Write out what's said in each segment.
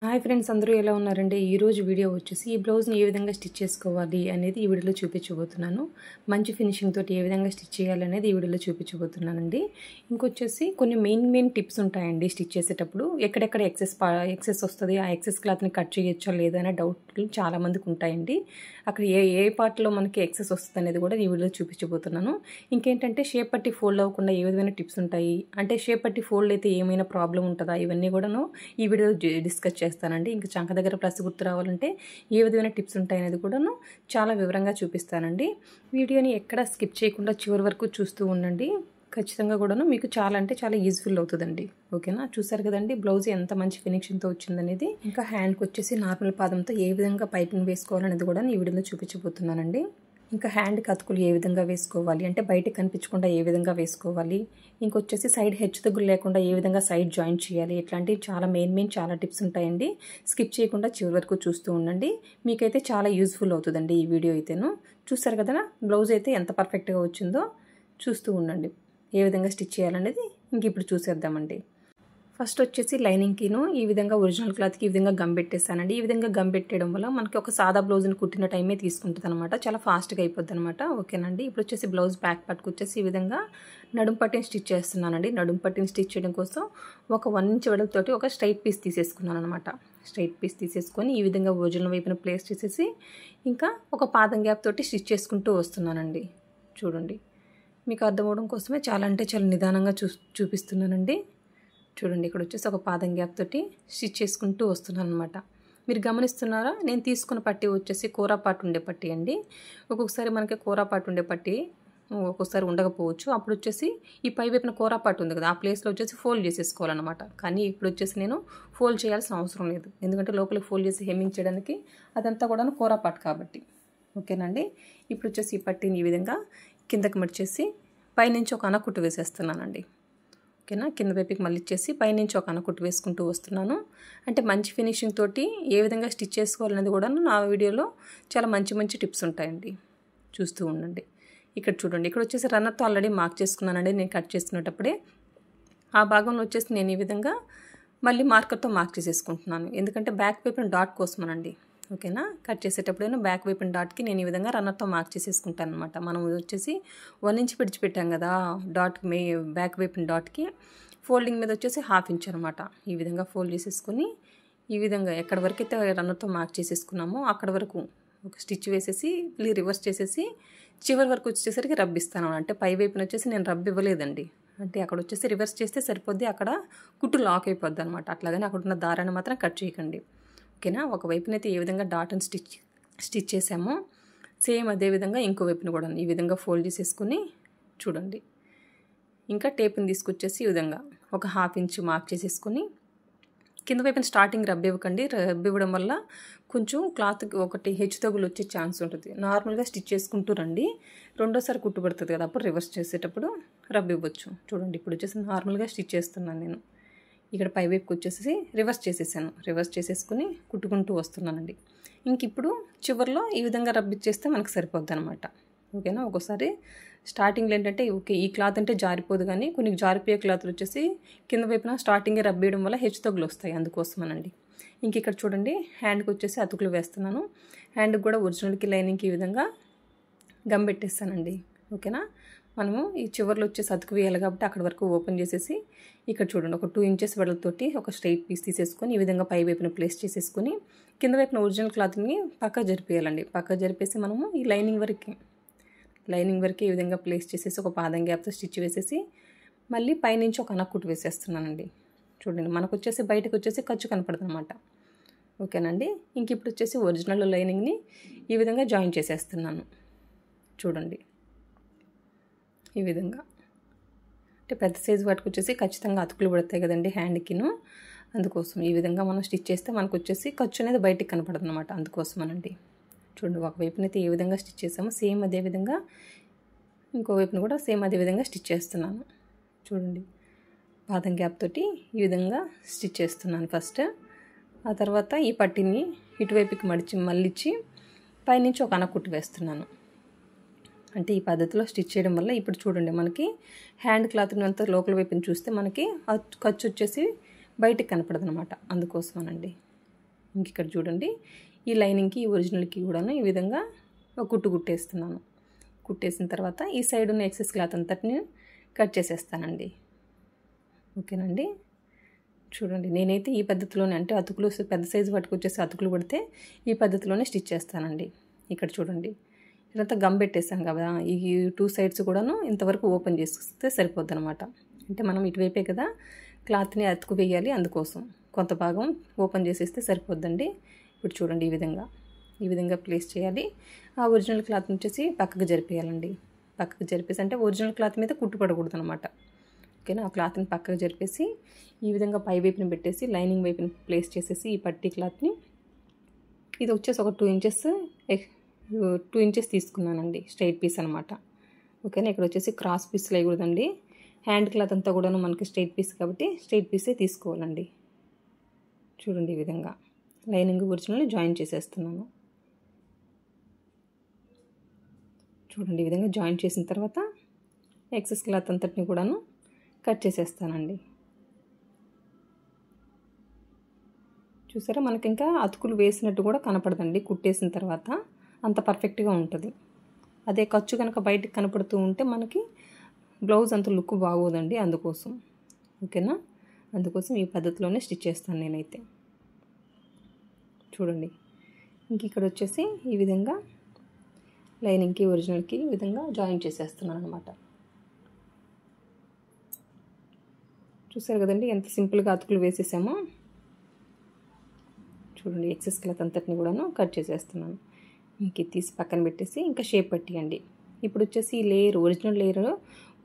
Hi friends, అందరూ ఎలా ఉన్నారండి? ఈరోజు వీడియో వచ్చేసి ఈ బ్లౌజ్ని ఏ విధంగా స్టిచ్ చేసుకోవాలి అనేది ఈ వీడియోలో చూపించబోతున్నాను. మంచి ఫినిషింగ్ తోటి ఏ విధంగా స్టిచ్ చేయాలి అనేది ఈ వీడియోలో చూపించబోతున్నానండి. ఇంకొచ్చేసి కొన్ని మెయిన్ టిప్స్ ఉంటాయండి స్టిచ్ చేసేటప్పుడు. ఎక్కడెక్కడ ఎక్సెస్ వస్తుంది, ఆ ఎక్సెస్ క్లాత్ని కట్ చేయొచ్చా లేదా అనే డౌట్లు చాలామందికి ఉంటాయండి. అక్కడ ఏ పార్ట్లో మనకి ఎక్సెస్ వస్తుంది అనేది కూడా ఈ వీడియోలో చూపించబోతున్నాను. ఇంకేంటంటే షేప్ పట్టి ఫోల్డ్ అవ్వకుండా ఏ విధమైన టిప్స్ ఉంటాయి, అంటే షేప్ పట్టి ఫోల్డ్ అయితే ఏమైనా ప్రాబ్లం ఉంటుందా, ఇవన్నీ కూడాను ఈ వీడియోలో డిస్కస్ చేస్తానండి. ఇంకా చంక దగ్గర ప్లస్ గుర్తు రావాలంటే ఏ విధమైన టిప్స్ ఉంటాయనేది కూడాను చాలా వివరంగా చూపిస్తానండి. వీడియోని ఎక్కడ స్కిప్ చేయకుండా చివరి వరకు చూస్తూ ఉండండి. ఖచ్చితంగా కూడాను మీకు చాలా అంటే చాలా యూజ్ఫుల్ అవుతుందండి. ఓకేనా? చూసారు కదండి బ్లౌజ్ ఎంత మంచి ఫినిషింగ్తో వచ్చిందనేది. ఇంకా హ్యాండ్కి వచ్చేసి నార్మల్ పాదంతో ఏ విధంగా పైపింగ్ వేసుకోవాలనేది కూడా ఈ వీడియోలో చూపించబోతున్నానండి. ఇంకా హ్యాండ్కి అతుకులు ఏ విధంగా వేసుకోవాలి, అంటే బయటకు కనిపించకుండా ఏ విధంగా వేసుకోవాలి, ఇంకొచ్చేసి సైడ్ హెచ్చుతగ్గులు లేకుండా ఏ విధంగా సైడ్ జాయిన్ చేయాలి, ఇట్లాంటివి చాలా మెయిన్ చాలా టిప్స్ ఉంటాయండి. స్కిప్ చేయకుండా చివరి వరకు చూస్తూ ఉండండి. మీకైతే చాలా యూజ్ఫుల్ అవుతుందండి ఈ వీడియో అయితేను. చూసారు కదా బ్లౌజ్ అయితే ఎంత పర్ఫెక్ట్గా వచ్చిందో. చూస్తూ ఉండండి ఏ విధంగా స్టిచ్ చేయాలనేది. ఇంక ఇప్పుడు చూసేద్దామండి. ఫస్ట్ వచ్చేసి లైనింగ్కిను ఈ విధంగా ఒరిజినల్ క్లాత్కి ఈ విధంగా గమ్ పెట్టేస్తానండి. ఈ విధంగా గమ్ పెట్టేయడం వల్ల మనకి ఒక సాదా బ్లౌజ్ని కుట్టిన టైమే తీసుకుంటుంది అనమాట. చాలా ఫాస్ట్గా అయిపోద్ది అనమాట. ఓకేనండి. ఇప్పుడు వచ్చేసి బ్లౌజ్ బ్యాక్ పార్ట్కి వచ్చేసి ఈ విధంగా నడుం పట్టిని స్టిచ్ చేస్తున్నానండి. నడుం పట్టిని స్టిచ్ చేయడం కోసం ఒక 1 ఇంచ్ వెడల్పుతోటి ఒక స్ట్రైట్ పీస్ తీసేసుకున్నాను అనమాట. స్ట్రైట్ పీస్ తీసేసుకొని ఈ విధంగా ఒరిజినల్ వైపున ప్లేస్ చేసేసి ఇంకా ఒక పాదం గ్యాప్ తోటి స్టిచ్ చేసుకుంటూ వస్తున్నానండి. చూడండి, మీకు అర్థం అవడం కోసమే చాలా అంటే చాలా నిదానంగా చూపిస్తున్నానండి. చూడండి, ఇక్కడ వచ్చేసి ఒక పాదం గ్యాప్ తోటి స్టిచ్ చేసుకుంటూ వస్తున్నాను అనమాట. మీరు గమనిస్తున్నారా? నేను తీసుకున్న పట్టీ వచ్చేసి కూర పాటు ఉండే పట్టీ అండి. ఒక్కొక్కసారి మనకి కూర పాటు ఉండే పట్టీ ఒక్కొక్కసారి ఉండకపోవచ్చు. అప్పుడు వచ్చేసి ఈ పై వైపున కూర పాటు ఉంది కదా, ఆ ప్లేస్లో వచ్చేసి ఫోల్డ్ చేసేసుకోవాలన్నమాట. కానీ ఇప్పుడు వచ్చేసి నేను ఫోల్డ్ చేయాల్సిన అవసరం లేదు, ఎందుకంటే లోపలికి ఫోల్డ్ చేసి హెమ్మింగ్ చేయడానికి అదంతా కూడా కూర పాటు కాబట్టి. ఓకేనండి. ఇప్పుడు వచ్చేసి ఈ పట్టీని ఈ విధంగా కిందకి మడిచేసి పైనుంచి ఒక అనకుట్టు వేసేస్తున్నానండి. ఓకేనా? కింద వైపుకి మళ్ళీ ఇచ్చేసి పైనుంచి ఒక అనకుట్టు వేసుకుంటూ వస్తున్నాను. అంటే మంచి ఫినిషింగ్ తోటి ఏ విధంగా స్టిచ్ చేసుకోవాలనేది కూడా నా వీడియోలో చాలా మంచి టిప్స్ ఉంటాయండి. చూస్తూ ఉండండి. ఇక్కడ చూడండి, ఇక్కడ వచ్చేసి రన్నర్తో ఆల్రెడీ మార్క్ చేసుకున్నానండి నేను కట్ చేసుకునేటప్పుడే. ఆ భాగంలో వచ్చేసి నేను ఈ విధంగా మళ్ళీ మార్కర్తో మార్క్ చేసేసుకుంటున్నాను, ఎందుకంటే బ్యాక్ వైపున డాట్ కోసమనండి. ఓకేనా? కట్ చేసేటప్పుడైనా బ్యాక్ వైపున డాట్కి నేను ఈ విధంగా రన్నర్తో మార్క్ చేసేసుకుంటాను అనమాట. మనం వచ్చేసి 1 ఇంచ్ విడిచిపెట్టాం కదా డాట్కి, బ్యాక్ వైపున డాట్కి ఫోల్డింగ్ మీద వచ్చేసి 1/2 ఇంచ్ అనమాట. ఈ విధంగా ఫోల్డ్ చేసేసుకొని ఈ విధంగా ఎక్కడ వరకు అయితే రన్నర్తో మార్క్ చేసేసుకున్నామో అక్కడ వరకు ఒక స్టిచ్ వేసేసి మళ్ళీ రివర్స్ చేసేసి చివరి వరకు వచ్చేసరికి రబ్బిస్తాను. అంటే పై వైపున వచ్చేసి నేను రబ్ ఇవ్వలేదండి, అంటే అక్కడ వచ్చేసి రివర్స్ చేస్తే సరిపోద్ది, అక్కడ కుట్టు లాక్ అయిపోద్ది అనమాట. అట్లాగని అక్కడ ఉన్న దారాన్ని మాత్రం కట్ చేయకండి. ఓకేనా? ఒక వైపునైతే ఏ విధంగా డాట్ అండ్ స్టిచ్ చేసామో సేమ్ అదే విధంగా ఇంకో వైపున కూడా ఈ విధంగా ఫోల్డ్ చేసేసుకొని చూడండి. ఇంకా టేప్ని తీసుకొచ్చేసి ఈ విధంగా ఒక 1/2 ఇంచ్ మార్క్ చేసేసుకొని కింద వైపున స్టార్టింగ్ రబ్ ఇవ్వకండి. రబ్ ఇవ్వడం వల్ల కొంచెం క్లాత్కి ఒకటి హెచ్చుతగులు వచ్చే ఛాన్స్ ఉంటుంది. నార్మల్గా స్టిచ్ చేసుకుంటూ రండి. రెండోసారి కుట్టుబడుతుంది కదా, అప్పుడు రివర్స్ చేసేటప్పుడు రబ్ ఇవ్వచ్చు. చూడండి, ఇప్పుడు వచ్చేసి నార్మల్గా స్టిచ్ చేస్తున్నాను నేను. ఇక్కడ పై వైపుకి వచ్చేసి రివర్స్ చేసేసాను. రివర్స్ చేసేసుకుని కుట్టుకుంటూ వస్తున్నానండి. ఇంక ఇప్పుడు చివరిలో ఈ విధంగా రబ్ ఇచ్చేస్తే మనకు సరిపోద్ది అనమాట. ఓకేనా? ఒక్కోసారి స్టార్టింగ్లో ఏంటంటే ఓకే ఈ క్లాత్ అంటే జారిపోదు, కానీ కొన్ని జారిపోయే క్లాత్లు వచ్చేసి కింద వైపున స్టార్టింగే రబ్ వేయడం వల్ల హెచ్చుతగ్గులు వస్తాయి, అందుకోసమనండి. ఇంక ఇక్కడ చూడండి, హ్యాండ్కి వచ్చేసి అతుకులు వేస్తున్నాను. హ్యాండ్కి కూడా ఒరిజినల్కి లైనింగ్కి ఈ విధంగా గమ్ పెట్టేస్తానండి. ఓకేనా? మనము ఈ చివర్లో వచ్చేసి అతుకు వేయాలి కాబట్టి అక్కడ వరకు ఓపెన్ చేసేసి ఇక్కడ చూడండి ఒక 2 ఇంచెస్ వెడల్తోటి ఒక స్ట్రైట్ పీస్ తీసేసుకొని ఈ విధంగా పై వైపున ప్లేస్ చేసేసుకొని కింద వైపున ఒరిజినల్ క్లాత్ని పక్కా జరిపేయాలండి. పక్కా జరిపేసి మనము ఈ లైనింగ్ వరకు ఈ విధంగా ప్లేస్ చేసేసి ఒక పాదం గ్యాప్తో స్టిచ్ వేసేసి మళ్ళీ పైనుంచి ఒక అనకుట్టు వేసేస్తున్నానండి. చూడండి, మనకు వచ్చేసి బయటకు వచ్చేసి ఖర్చు కనపడుతుంది అనమాట. ఓకేనండి. ఇంక ఇప్పుడు వచ్చేసి ఒరిజినల్ లైనింగ్ని ఈ విధంగా జాయిన్ చేసేస్తున్నాను. చూడండి, ఈ విధంగా. అంటే పెద్ద సైజు వాటికి వచ్చేసి ఖచ్చితంగా అతుకులు పడతాయి కదండి హ్యాండ్కిను, అందుకోసం ఈ విధంగా మనం స్టిచ్ చేస్తే మనకు వచ్చేసి ఖర్చు అనేది బయటికి కనపడదు అనమాట, అందుకోసమనండి. చూడండి, ఒక వైపునైతే ఏ విధంగా స్టిచ్ చేసామో సేమ్ అదే విధంగా ఇంకో వైపున కూడా సేమ్ అదే విధంగా స్టిచ్ చేస్తున్నాను. చూడండి, పాదం గ్యాప్ తోటి ఈ విధంగా స్టిచ్ చేస్తున్నాను ఫస్ట్. ఆ తర్వాత ఈ పట్టీని ఇటువైపుకి మళ్ళించి పైనుంచి ఒక అనకుట్టు వేస్తున్నాను. అంటే ఈ పద్ధతిలో స్టిచ్ చేయడం వల్ల ఇప్పుడు చూడండి మనకి హ్యాండ్ క్లాత్ని అంతా లోపల వైపుని చూస్తే మనకి ఖర్చు వచ్చేసి బయటికి కనపడదు అనమాట, అందుకోసమనండి. ఇంక ఇక్కడ చూడండి ఈ లైనింగ్కి ఈ ఒరిజినల్కి కూడాను ఈ విధంగా ఒక కుట్టు కుట్టేస్తున్నాను. కుట్టేసిన తర్వాత ఈ సైడ్ ఉన్న ఎక్సెస్ క్లాత్ అంతటిని కట్ చేసేస్తానండి. ఓకేనండి. చూడండి నేనైతే ఈ పద్ధతిలోనే, అంటే అతుకులు పెద్ద సైజు పట్టుకొచ్చేసి అతుకులు పడితే ఈ పద్ధతిలోనే స్టిచ్ చేస్తానండి. ఇక్కడ చూడండి ఇదంతా గమ్ పెట్టేసాను కదా, ఈ 2 సైడ్స్ కూడాను ఇంతవరకు ఓపెన్ చేస్తే సరిపోద్ది అనమాట. అంటే మనం ఇటువైపే కదా క్లాత్ని అతుకు వేయాలి, అందుకోసం కొంత భాగం ఓపెన్ చేసేస్తే సరిపోద్దండి. ఇప్పుడు చూడండి ఈ విధంగా ప్లేస్ చేయాలి. ఆ ఒరిజినల్ క్లాత్ వచ్చేసి పక్కకు జరిపేయాలండి. పక్కకు జరిపేసి అంటే ఒరిజినల్ క్లాత్ మీద కుట్టు పడకూడదు అనమాట. ఓకేనా. ఆ క్లాత్ని పక్కకు జరిపేసి ఈ విధంగా పై వైపుని పెట్టేసి లైనింగ్ వైపుని ప్లేస్ చేసేసి ఈ పట్టీ క్లాత్ని ఇది వచ్చేసి ఒక 2 ఇంచెస్ తీసుకున్నానండి. స్ట్రైట్ పీస్ అనమాట. ఓకేనా. ఇక్కడ వచ్చేసి క్రాస్ పీస్ లేకూడదండి. హ్యాండ్ క్లాత్ అంతా కూడా మనకి స్ట్రైట్ పీస్ కాబట్టి స్ట్రైట్ పీసే తీసుకోవాలండి. చూడండి ఈ విధంగా లైనింగ్ ఒరిజినల్ జాయిన్ చేసేస్తున్నాను. చూడండి ఈ విధంగా జాయిన్ చేసిన తర్వాత ఎక్సెస్ క్లాత్ అంతటిని కూడాను కట్ చేసేస్తానండి. చూసారా మనకి ఇంకా అతుకులు వేసినట్టు కూడా కనపడదండి. కుట్టేసిన తర్వాత అంత పర్ఫెక్ట్గా ఉంటుంది. అదే ఖర్చు కనుక బయటికి కనపడుతూ ఉంటే మనకి బ్లౌజ్ అంత లుక్ బాగోదండి. అందుకోసం ఓకేనా. అందుకోసం ఈ పద్ధతిలోనే స్టిచ్ చేస్తాను నేనైతే. చూడండి ఇంక ఇక్కడ వచ్చేసి ఈ విధంగా లైనింగ్కి ఒరిజినల్కి ఈ విధంగా జాయిన్ చేసేస్తున్నాను అనమాట. చూసారు కదండి ఎంత సింపుల్గా అతుకులు వేసేసామో. చూడండి ఎక్సెస్ క్లాత్ అంతటిని కూడాను కట్ చేసేస్తున్నాను. ఇంక తీసి పక్కన పెట్టేసి ఇంకా షేప్ పట్టియండి. ఇప్పుడు వచ్చేసి ఈ layer original layer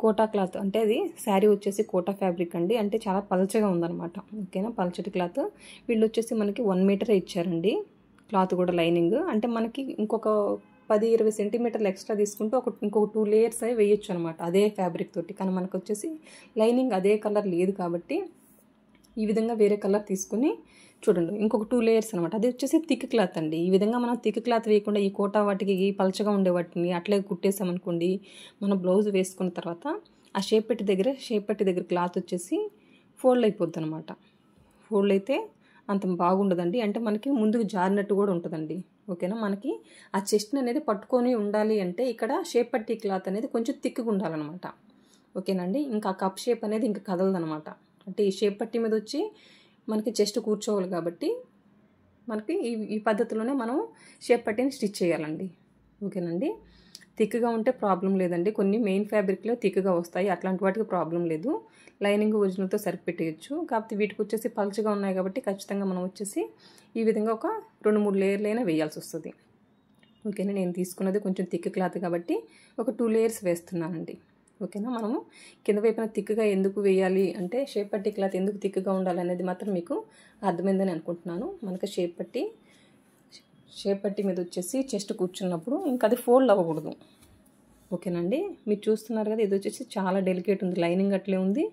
Kota cloth, అంటే అది శారీ వచ్చేసి కోటా ఫ్యాబ్రిక్ అండి. అంటే చాలా పలచగా ఉందన్నమాట. ఓకేనా. పలచటి క్లాత్. వీళ్ళు వచ్చేసి మనకి 1 మీటరే ఇచ్చారండి క్లాత్ కూడా లైనింగ్. అంటే మనకి ఇంకొక 10-20 సెంటీమీటర్లు ఎక్స్ట్రా తీసుకుంటూ ఇంకొక 2 లేయర్స్ అవి వేయొచ్చు అనమాట అదే ఫ్యాబ్రిక్ తోటి. కానీ మనకు వచ్చేసి లైనింగ్ అదే కలర్ లేదు కాబట్టి ఈ విధంగా వేరే కలర్ తీసుకుని చూడండి ఇంకొక 2 లేయర్స్ అనమాట. అది వచ్చేసి థిక్ క్లాత్ అండి. ఈ విధంగా మనం థిక్ క్లాత్ వేయకుండా ఈ కోటా వాటికి ఈ పలచగా ఉండే వాటిని అట్లే కుట్టేసామనుకోండి, మనం బ్లౌజ్ వేసుకున్న తర్వాత ఆ షేప్ పట్టి దగ్గర క్లాత్ వచ్చేసి ఫోల్డ్ అయిపోద్ది అనమాట. ఫోల్డ్ అయితే అంత బాగుండదండి. అంటే మనకి ముందుకు జారినట్టు కూడా ఉంటుందండి. ఓకేనా. మనకి ఆ చెస్ట్ని అనేది పట్టుకొని ఉండాలి అంటే ఇక్కడ షేప్ పట్టి క్లాత్ అనేది కొంచెం థిక్గా ఉండాలన్నమాట. ఓకేనండి. ఇంకా కప్ షేప్ అనేది ఇంకా కదలదనమాట. అంటే ఈ షేప్ పట్టి మీద వచ్చి మనకి చెస్ట్ కూర్చోవాలి కాబట్టి మనకి ఈ పద్ధతిలోనే మనం షేప్ పట్టిని స్టిచ్ చేయాలండి. ఓకేనండి. థిక్గా ఉంటే ప్రాబ్లం లేదండి. కొన్ని మెయిన్ ఫ్యాబ్రిక్లో థిక్గా వస్తాయి, అట్లాంటి వాటికి ప్రాబ్లం లేదు. లైనింగ్ ఒరిజినల్తో సరిపెట్టేయచ్చు. కాకపోతే వీటికి వచ్చేసి పలుచగా ఉన్నాయి కాబట్టి ఖచ్చితంగా మనం వచ్చేసి ఈ విధంగా ఒక 2-3 లేయర్లైనా వేయాల్సి వస్తుంది. ఓకేనా. నేను తీసుకున్నది కొంచెం థిక్ క్లాత్ కాబట్టి ఒక 2 లేయర్స్ వేస్తున్నానండి. ఓకేనా. మనము కింద వైపున థిక్గా ఎందుకు వేయాలి అంటే షేప్ పట్టి క్లాత్ ఎందుకు థిక్గా ఉండాలి అనేది మాత్రం మీకు అర్థమైందని అనుకుంటున్నాను. మనకు షేప్ పట్టి మీద వచ్చేసి చెస్ట్ కూర్చున్నప్పుడు ఇంకా అది ఫోల్డ్ అవ్వకూడదు. ఓకేనండి. మీరు చూస్తున్నారు కదా, ఇది వచ్చేసి చాలా డెలికేట్ ఉంది. లైనింగ్ అట్లే ఉంది.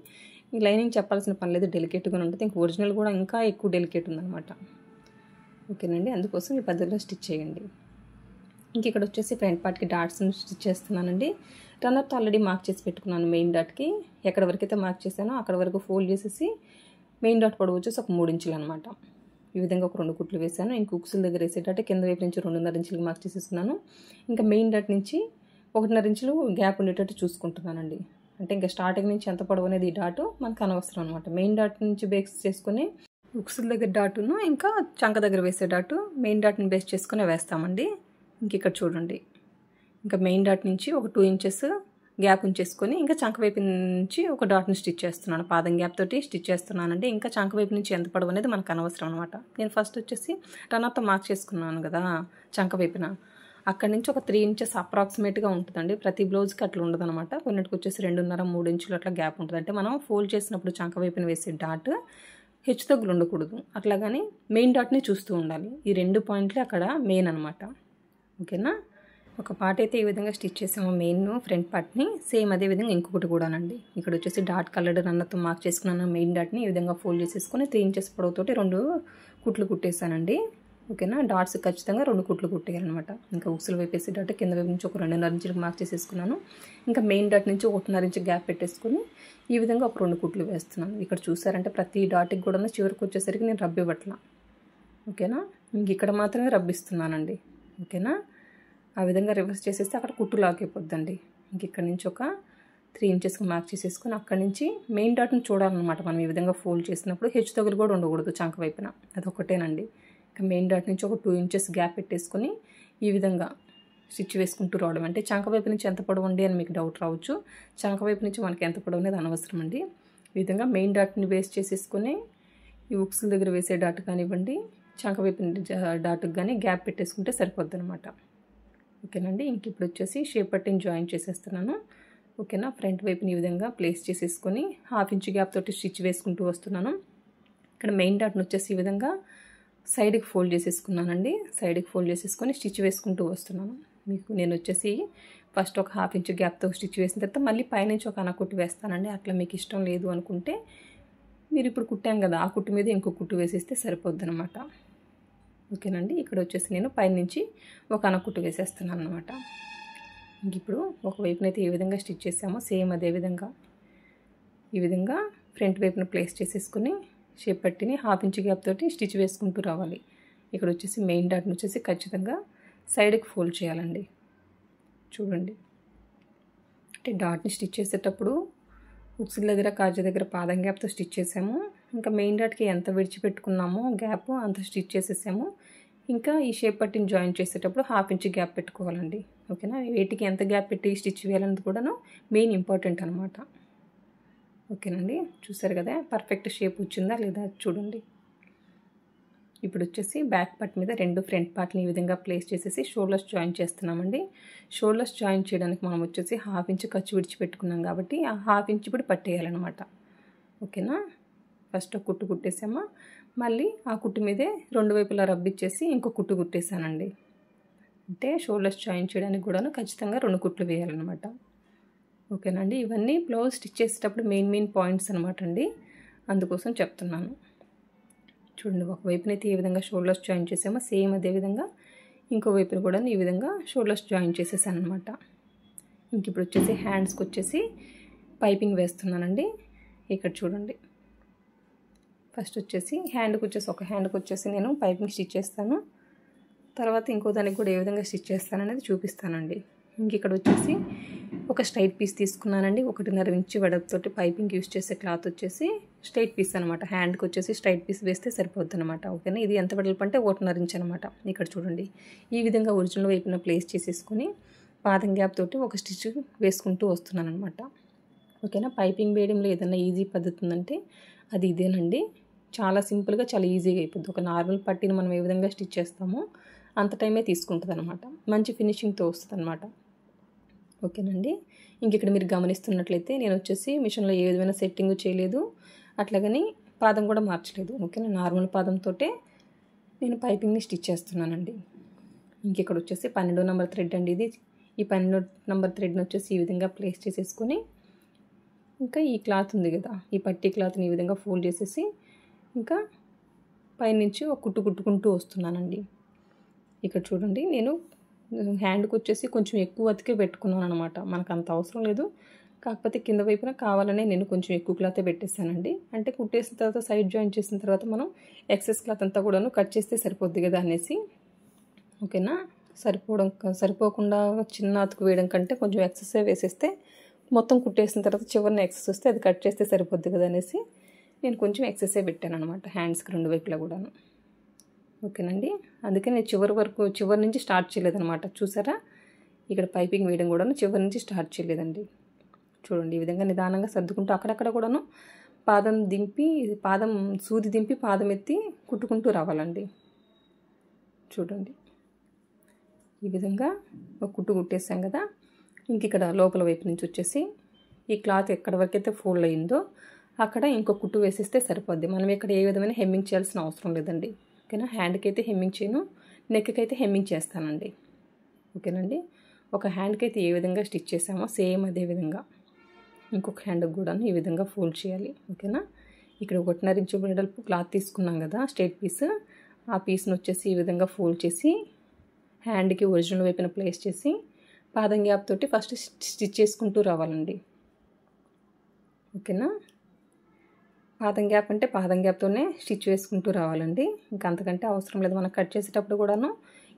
ఈ లైనింగ్ చెప్పాల్సిన పని లేదు, డెలికేట్గా ఉంటుంది. ఇంక ఒరిజినల్ కూడా ఇంకా ఎక్కువ డెలికేట్ ఉందన్నమాట. ఓకేనండి. అందుకోసం ఈ పద్ధతిలో స్టిచ్ చేయండి. ఇంక ఇక్కడ వచ్చేసి ఫ్రంట్ పార్ట్కి డాట్స్ని స్టిచ్ చేస్తున్నానండి. రన్నర్తో ఆల్రెడీ మార్క్ చేసి పెట్టుకున్నాను. మెయిన్ డాట్కి ఎక్కడ వరకు అయితే మార్క్ చేశానో అక్కడ వరకు ఫోల్డ్ చేసేసి మెయిన్ డాట్ పొడవు వచ్చేసి ఒక 3 ఇంచులు అనమాట. ఈ విధంగా ఒక 2 కుట్లు వేసాను. ఇంక ఉక్సుల దగ్గర వేసేటట్టు కింద వైపు నుంచి 2.5 ఇంచులు మార్క్ చేసేస్తున్నాను. ఇంకా మెయిన్ డాట్ నుంచి 1.5 ఇంచులు గ్యాప్ ఉండేటట్టు చూసుకుంటున్నానండి. అంటే ఇంకా స్టార్టింగ్ నుంచి ఎంత పొడవు అనేది ఈ డాటు మనకు అనవసరం అనమాట. మెయిన్ డాట్ నుంచి బేస్ చేసుకుని ఉక్సుల దగ్గర డాటును ఇంకా చంక దగ్గర వేసే డాటు మెయిన్ డాట్ని బేస్ చేసుకుని వేస్తామండి. ఇంక ఇక్కడ చూడండి ఇంకా మెయిన్ డాట్ నుంచి ఒక 2 ఇంచెస్ గ్యాప్ ఉంచేసుకొని ఇంకా చంక వైపు నుంచి ఒక డాట్ని స్టిచ్ చేస్తున్నాను. పాదం గ్యాప్ తోటి స్టిచ్ చేస్తున్నానండి. ఇంకా చంక వైపు నుంచి ఎంత పొడవు అనేది మనకు అనవసరం అనమాట. నేను ఫస్ట్ వచ్చేసి రన్నర్తో మార్క్ చేసుకున్నాను కదా చంక వైపున, అక్కడి నుంచి ఒక 3 ఇంచెస్ అప్రాక్సిమేట్గా ఉంటుందండి. ప్రతి బ్లౌజ్కి అట్లా ఉండదు అనమాట. కొన్నిటికి వచ్చేసి 2.5-3 ఇంచులు అట్లా గ్యాప్ ఉంటుంది. అంటే మనం ఫోల్డ్ చేసినప్పుడు చంక వైపున వేసే డాట్ హెచ్చు తగ్గులు ఉండకూడదు. అట్లా కానీ మెయిన్ డాట్ని చూస్తూ ఉండాలి. ఈ 2 పాయింట్లే అక్కడ మెయిన్ అనమాట. ఓకేనా. ఒక పార్ట్ అయితే ఈ విధంగా స్టిచ్ చేసాము మెయిన్ ఫ్రంట్ పార్ట్ని. సేమ్ అదే విధంగా ఇంకొకటి కూడానండి. ఇక్కడ వచ్చేసి డాట్ కలర్డ్ రన్నర్తో మార్క్ చేసుకున్నాను మెయిన్ డాట్ని. ఈ విధంగా ఫోల్డ్ చేసేసుకొని 3 ఇంచెస్ పొడవుతోటి 2 కుట్లు కుట్టేసానండి. ఓకేనా. డాట్స్ ఖచ్చితంగా 2 కుట్లు కుట్టేయాలన్నమాట. ఇంకా ఉక్సులు వేపేసి డాట్ కింద వైపు నుంచి ఒక 2.5 ఇంచులకు మార్క్ చేసేసుకున్నాను. ఇంకా మెయిన్ డాట్ నుంచి 1.5 ఇంచు గ్యాప్ పెట్టేసుకొని ఈ విధంగా ఒక 2 కుట్లు వేస్తున్నాను. ఇక్కడ చూసారంటే ప్రతి డాట్కి కూడా చివరికి వచ్చేసరికి నేను రబ్బి బట్ల. ఓకేనా. ఇంక ఇక్కడ మాత్రమే రబ్బిస్తున్నానండి. ఓకేనా. ఆ విధంగా రివర్స్ చేసేస్తే అక్కడ కుట్టు లాక్ అయిపోద్దండి. ఇంక ఇక్కడ నుంచి ఒక 3 ఇంచెస్కి మార్క్ చేసేసుకొని అక్కడి నుంచి మెయిన్ డాట్ని చూడాలన్నమాట. మనం ఈ విధంగా ఫోల్డ్ చేసినప్పుడు హెచ్చు తగులు కూడా ఉండకూడదు చంక వైపున, అదొకటేనండి. ఇంకా మెయిన్ డాట్ నుంచి ఒక 2 ఇంచెస్ గ్యాప్ పెట్టేసుకొని ఈ విధంగా స్టిచ్ వేసుకుంటూ రావడం. అంటే చంక వైపు నుంచి ఎంత పొడవు ఉంది అని మీకు డౌట్ రావచ్చు. చంక వైపు నుంచి మనకి ఎంత పొడవు అనేది అనవసరం అండి. ఈ విధంగా మెయిన్ డాట్ని బేస్ చేసేసుకొని ఈ ఉక్సుల దగ్గర వేసే డాట్ కానివ్వండి, చంక వైపు డాట్కి కానీ గ్యాప్ పెట్టేసుకుంటే సరిపోద్ది అనమాట. ఓకేనండి. ఇంక ఇప్పుడు వచ్చేసి షేప్ పట్టిని జాయిన్ చేసేస్తున్నాను. ఓకేనా. ఫ్రంట్ వైపుని ఈ విధంగా ప్లేస్ చేసేసుకొని 1/2 ఇంచ్ గ్యాప్ తోటి స్టిచ్ వేసుకుంటూ వస్తున్నాను. ఇక్కడ మెయిన్ డాట్ని వచ్చేసి ఈ విధంగా సైడ్కి ఫోల్డ్ చేసేసుకున్నానండి. సైడ్కి ఫోల్డ్ చేసేసుకొని స్టిచ్ వేసుకుంటూ వస్తున్నాను. మీకు నేను వచ్చేసి ఫస్ట్ ఒక 1/2 ఇంచ్ గ్యాప్తో స్టిచ్ వేసిన తర్వాత మళ్ళీ పైనుంచి ఒక కుట్టు వేస్తానండి. అట్లా మీకు ఇష్టం లేదు అనుకుంటే మీరు ఇప్పుడు కుట్టాం కదా, ఆ కుట్టు మీద ఇంకో కుట్టు వేసేస్తే సరిపోద్ది అనమాట. ఓకేనండి. ఇక్కడ వచ్చేసి నేను పైనుంచి ఒక కుట్టు వేసేస్తున్నాను అనమాట. ఇంక ఇప్పుడు ఒకవైపునైతే ఏ విధంగా స్టిచ్ చేసామో సేమ్ అదే విధంగా ఈ విధంగా ఫ్రంట్ వైపున ప్లేస్ చేసేసుకుని షేప్ పట్టిని 1/2 ఇంచ్ గ్యాప్ తోటి స్టిచ్ వేసుకుంటూ రావాలి. ఇక్కడ వచ్చేసి మెయిన్ డాట్ని వచ్చేసి ఖచ్చితంగా సైడ్కి ఫోల్డ్ చేయాలండి. చూడండి, అంటే డాట్ని స్టిచ్ చేసేటప్పుడు ఉక్సుల దగ్గర కాజా దగ్గర పాదం గ్యాప్తో స్టిచ్ చేసాము. ఇంకా మెయిన్ డాట్కి ఎంత విడిచిపెట్టుకున్నామో గ్యాప్ అంత స్టిచ్ చేసేసాము. ఇంకా ఈ షేప్ పట్టిని జాయిన్ చేసేటప్పుడు 1/2 ఇంచ్ గ్యాప్ పెట్టుకోవాలండి. ఓకేనా. వేటికి ఎంత గ్యాప్ పెట్టి స్టిచ్ వేయాలన్నది కూడాను మెయిన్ ఇంపార్టెంట్ అనమాట. ఓకేనండి. చూసారు కదా పర్ఫెక్ట్ షేప్ వచ్చిందా లేదా చూడండి. ఇప్పుడు వచ్చేసి బ్యాక్ పార్ట్ మీద 2 ఫ్రంట్ పార్ట్ని ఈ విధంగా ప్లేస్ చేసేసి షోల్డర్స్ జాయిన్ చేస్తున్నామండి. షోల్డర్స్ జాయిన్ చేయడానికి మనం వచ్చేసి 1/2 ఇంచ్ ఖర్చు విడిచిపెట్టుకున్నాం కాబట్టి ఆ 1/2 ఇంచ్ ఇప్పుడు పట్టేయాలన్నమాట. ఓకేనా. ఫస్ట్ ఒక కుట్టు కుట్టేసామా, మళ్ళీ ఆ కుట్టు మీదే 2 వైపులా రబ్బిచ్చేసి ఇంకో కుట్టు కుట్టేసానండి. అంటే షోల్డర్స్ జాయిన్ చేయడానికి కూడాను ఖచ్చితంగా 2 కుట్లు వేయాలన్నమాట. ఓకేనండి. ఇవన్నీ బ్లౌజ్ స్టిచ్ చేసేటప్పుడు మెయిన్ పాయింట్స్ అనమాట అండి, అందుకోసం చెప్తున్నాను. చూడండి, ఒకవైపునైతే ఏ విధంగా షోల్డర్స్ జాయిన్ చేసామో సేమ్ అదే విధంగా ఇంకో వైపున కూడా ఈ విధంగా షోల్డర్స్ జాయిన్ చేసేసాను అనమాట. ఇంక ఇప్పుడు వచ్చేసి హ్యాండ్స్కి వచ్చేసి పైపింగ్ వేస్తున్నానండి. ఇక్కడ చూడండి, ఫస్ట్ వచ్చేసి ఒక హ్యాండ్కి వచ్చేసి నేను పైపింగ్ స్టిచ్ చేస్తాను. తర్వాత ఇంకో దానికి కూడా ఏ విధంగా స్టిచ్ చేస్తాననేది చూపిస్తానండి. ఇంక ఇక్కడ వచ్చేసి ఒక స్ట్రైట్ పీస్ తీసుకున్నానండి. 1.5 ఇంచ్ వెడల్పుతోటి పైపింగ్ యూస్ చేసే క్లాత్ వచ్చేసి స్ట్రైట్ పీస్ అనమాట. హ్యాండ్కి వచ్చేసి స్ట్రైట్ పీస్ వేస్తే సరిపోద్ది అనమాట. ఓకేనా. ఇది ఎంత వెడల్పు అంటే 1.5 ఇంచ్ అనమాట. ఇక్కడ చూడండి, ఈ విధంగా ఒరిజినల్ వైపున ప్లేస్ చేసేసుకొని పాదం గ్యాప్ తోటి ఒక స్టిచ్ వేసుకుంటూ వస్తున్నాను అనమాట. ఓకేనా. పైపింగ్ వేయడంలో ఏదైనా ఈజీ పద్ధతి ఉందంటే అది ఇదేనండి. చాలా సింపుల్గా చాలా ఈజీగా అయిపోద్ది. ఒక నార్మల్ పట్టీని మనం ఏ విధంగా స్టిచ్ చేస్తామో అంత టైమే తీసుకుంటుంది అనమాట. మంచి ఫినిషింగ్తో వస్తుంది అనమాట. ఓకేనండి. ఇంక ఇక్కడ మీరు గమనిస్తున్నట్లయితే నేను వచ్చేసి మిషన్లో ఏ విధమైన సెట్టింగ్ చేయలేదు, అట్లాగని పాదం కూడా మార్చలేదు. ఓకేనా. నార్మల్ పాదంతో నేను పైపింగ్ని స్టిచ్ చేస్తున్నానండి. ఇంక ఇక్కడ వచ్చేసి 12 నెంబర్ థ్రెడ్ అండి ఇది. ఈ 12 నెంబర్ థ్రెడ్ని వచ్చేసి ఈ విధంగా ప్లేస్ చేసేసుకొని ఇంకా ఈ క్లాత్ ఉంది కదా, ఈ పట్టీ క్లాత్ని ఈ విధంగా ఫోల్డ్ చేసేసి ఇంకా పైనుంచి ఒక కుట్టు కుట్టుకుంటూ వస్తున్నానండి. ఇక్కడ చూడండి, నేను హ్యాండ్కి వచ్చేసి కొంచెం ఎక్కువ అతికే పెట్టుకున్నాను అనమాట. మనకు అంత అవసరం లేదు, కాకపోతే కింద వైపున కావాలనే నేను కొంచెం ఎక్కువ క్లాతే పెట్టేశానండి. అంటే కుట్టేసిన తర్వాత సైడ్ జాయిన్ చేసిన తర్వాత మనం ఎక్సెస్ క్లాత్ అంతా కూడాను కట్ చేస్తే సరిపోద్ది కదా అనేసి. ఓకేనా. సరిపోకుండా చిన్న అతుకు వేయడం కంటే కొంచెం ఎక్సెస్ వేసేస్తే మొత్తం కుట్టేసిన తర్వాత చివరిన ఎక్సెస్ వస్తే అది కట్ చేస్తే సరిపోద్ది కదా అనేసి నేను కొంచెం ఎక్సెస్ పెట్టాను అనమాట హ్యాండ్స్కి 2 వైపులా కూడాను. ఓకేనండి. అందుకే నేను చివరి నుంచి స్టార్ట్ చేయలేదనమాట. చూసారా, ఇక్కడ పైపింగ్ వేయడం కూడాను చివరి నుంచి స్టార్ట్ చేయలేదండి. చూడండి, ఈ విధంగా నిదానంగా సర్దుకుంటూ అక్కడక్కడ కూడాను పాదం సూది దింపి పాదం ఎత్తి కుట్టుకుంటూ రావాలండి. చూడండి, ఈ విధంగా ఒక కుట్టు కుట్టేసాం కదా. ఇంక ఇక్కడ లోపల వైపు నుంచి వచ్చేసి ఈ క్లాత్ ఎక్కడి వరకు అయితే ఫోల్డ్ అయిందో అక్కడ ఇంకో కుట్టు వేసేస్తే సరిపోద్ది. మనం ఇక్కడ ఏ విధమైన హెమ్మింగ్ చేయాల్సిన అవసరం లేదండి. ఓకేనా. హ్యాండ్కి అయితే హెమ్మింగ్ చేయను, నెక్కి అయితే హెమ్మింగ్ చేస్తానండి. ఓకేనండి. ఒక హ్యాండ్కి అయితే ఏ విధంగా స్టిచ్ చేసామో సేమ్ అదే విధంగా ఇంకొక హ్యాండ్కి కూడా ఈ విధంగా ఫోల్డ్ చేయాలి. ఓకేనా. ఇక్కడ 1.5 ఇంచ్ వెడల్పు క్లాత్ తీసుకున్నాం కదా స్ట్రైట్ పీస్, ఆ పీస్ని వచ్చేసి ఈ విధంగా ఫోల్డ్ చేసి హ్యాండ్కి ఒరిజినల్ వైపున ప్లేస్ చేసి పాదం గ్యాప్ తోటి ఫస్ట్ స్టిచ్ చేసుకుంటూ రావాలండి. ఓకేనా. పాదం గ్యాప్ అంటే పాదం గ్యాప్తోనే స్టిచ్ వేసుకుంటూ రావాలండి. ఇంకా అంతకంటే అవసరం లేదు. మనం కట్ చేసేటప్పుడు కూడాను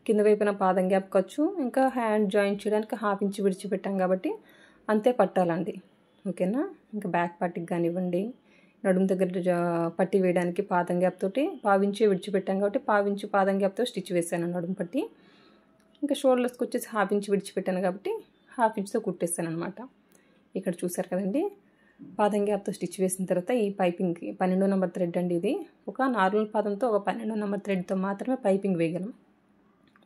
కింద వైపున పాదం గ్యాప్ ఖర్చు, ఇంకా హ్యాండ్ జాయింట్ చేయడానికి 1/2 ఇంచ్ విడిచిపెట్టాం కాబట్టి అంతే పట్టాలండి. ఓకేనా. ఇంకా బ్యాక్ పార్ట్కి కానివ్వండి, నడుము దగ్గర పట్టి వేయడానికి పాదం గ్యాప్ తోటి 1/2 ఇంచ్ విడిచిపెట్టాం కాబట్టి 1/2 ఇంచ్ పాదం గ్యాప్తో స్టిచ్ వేసాను నడుము పట్టి. ఇంకా షోల్డర్స్కి వచ్చేసి 1/2 ఇంచ్ విడిచిపెట్టాను కాబట్టి 1/2 ఇంచ్తో కుట్టేస్తాను అనమాట. ఇక్కడ చూసారు కదండి. పాదం గ్యాప్తో స్టిచ్ వేసిన తర్వాత ఈ పైపింగ్కి 12 నెంబర్ థ్రెడ్ అండి. ఇది ఒక నార్మల్ పాదంతో ఒక 12 నెంబర్ థ్రెడ్తో మాత్రమే పైపింగ్ వేయగలం.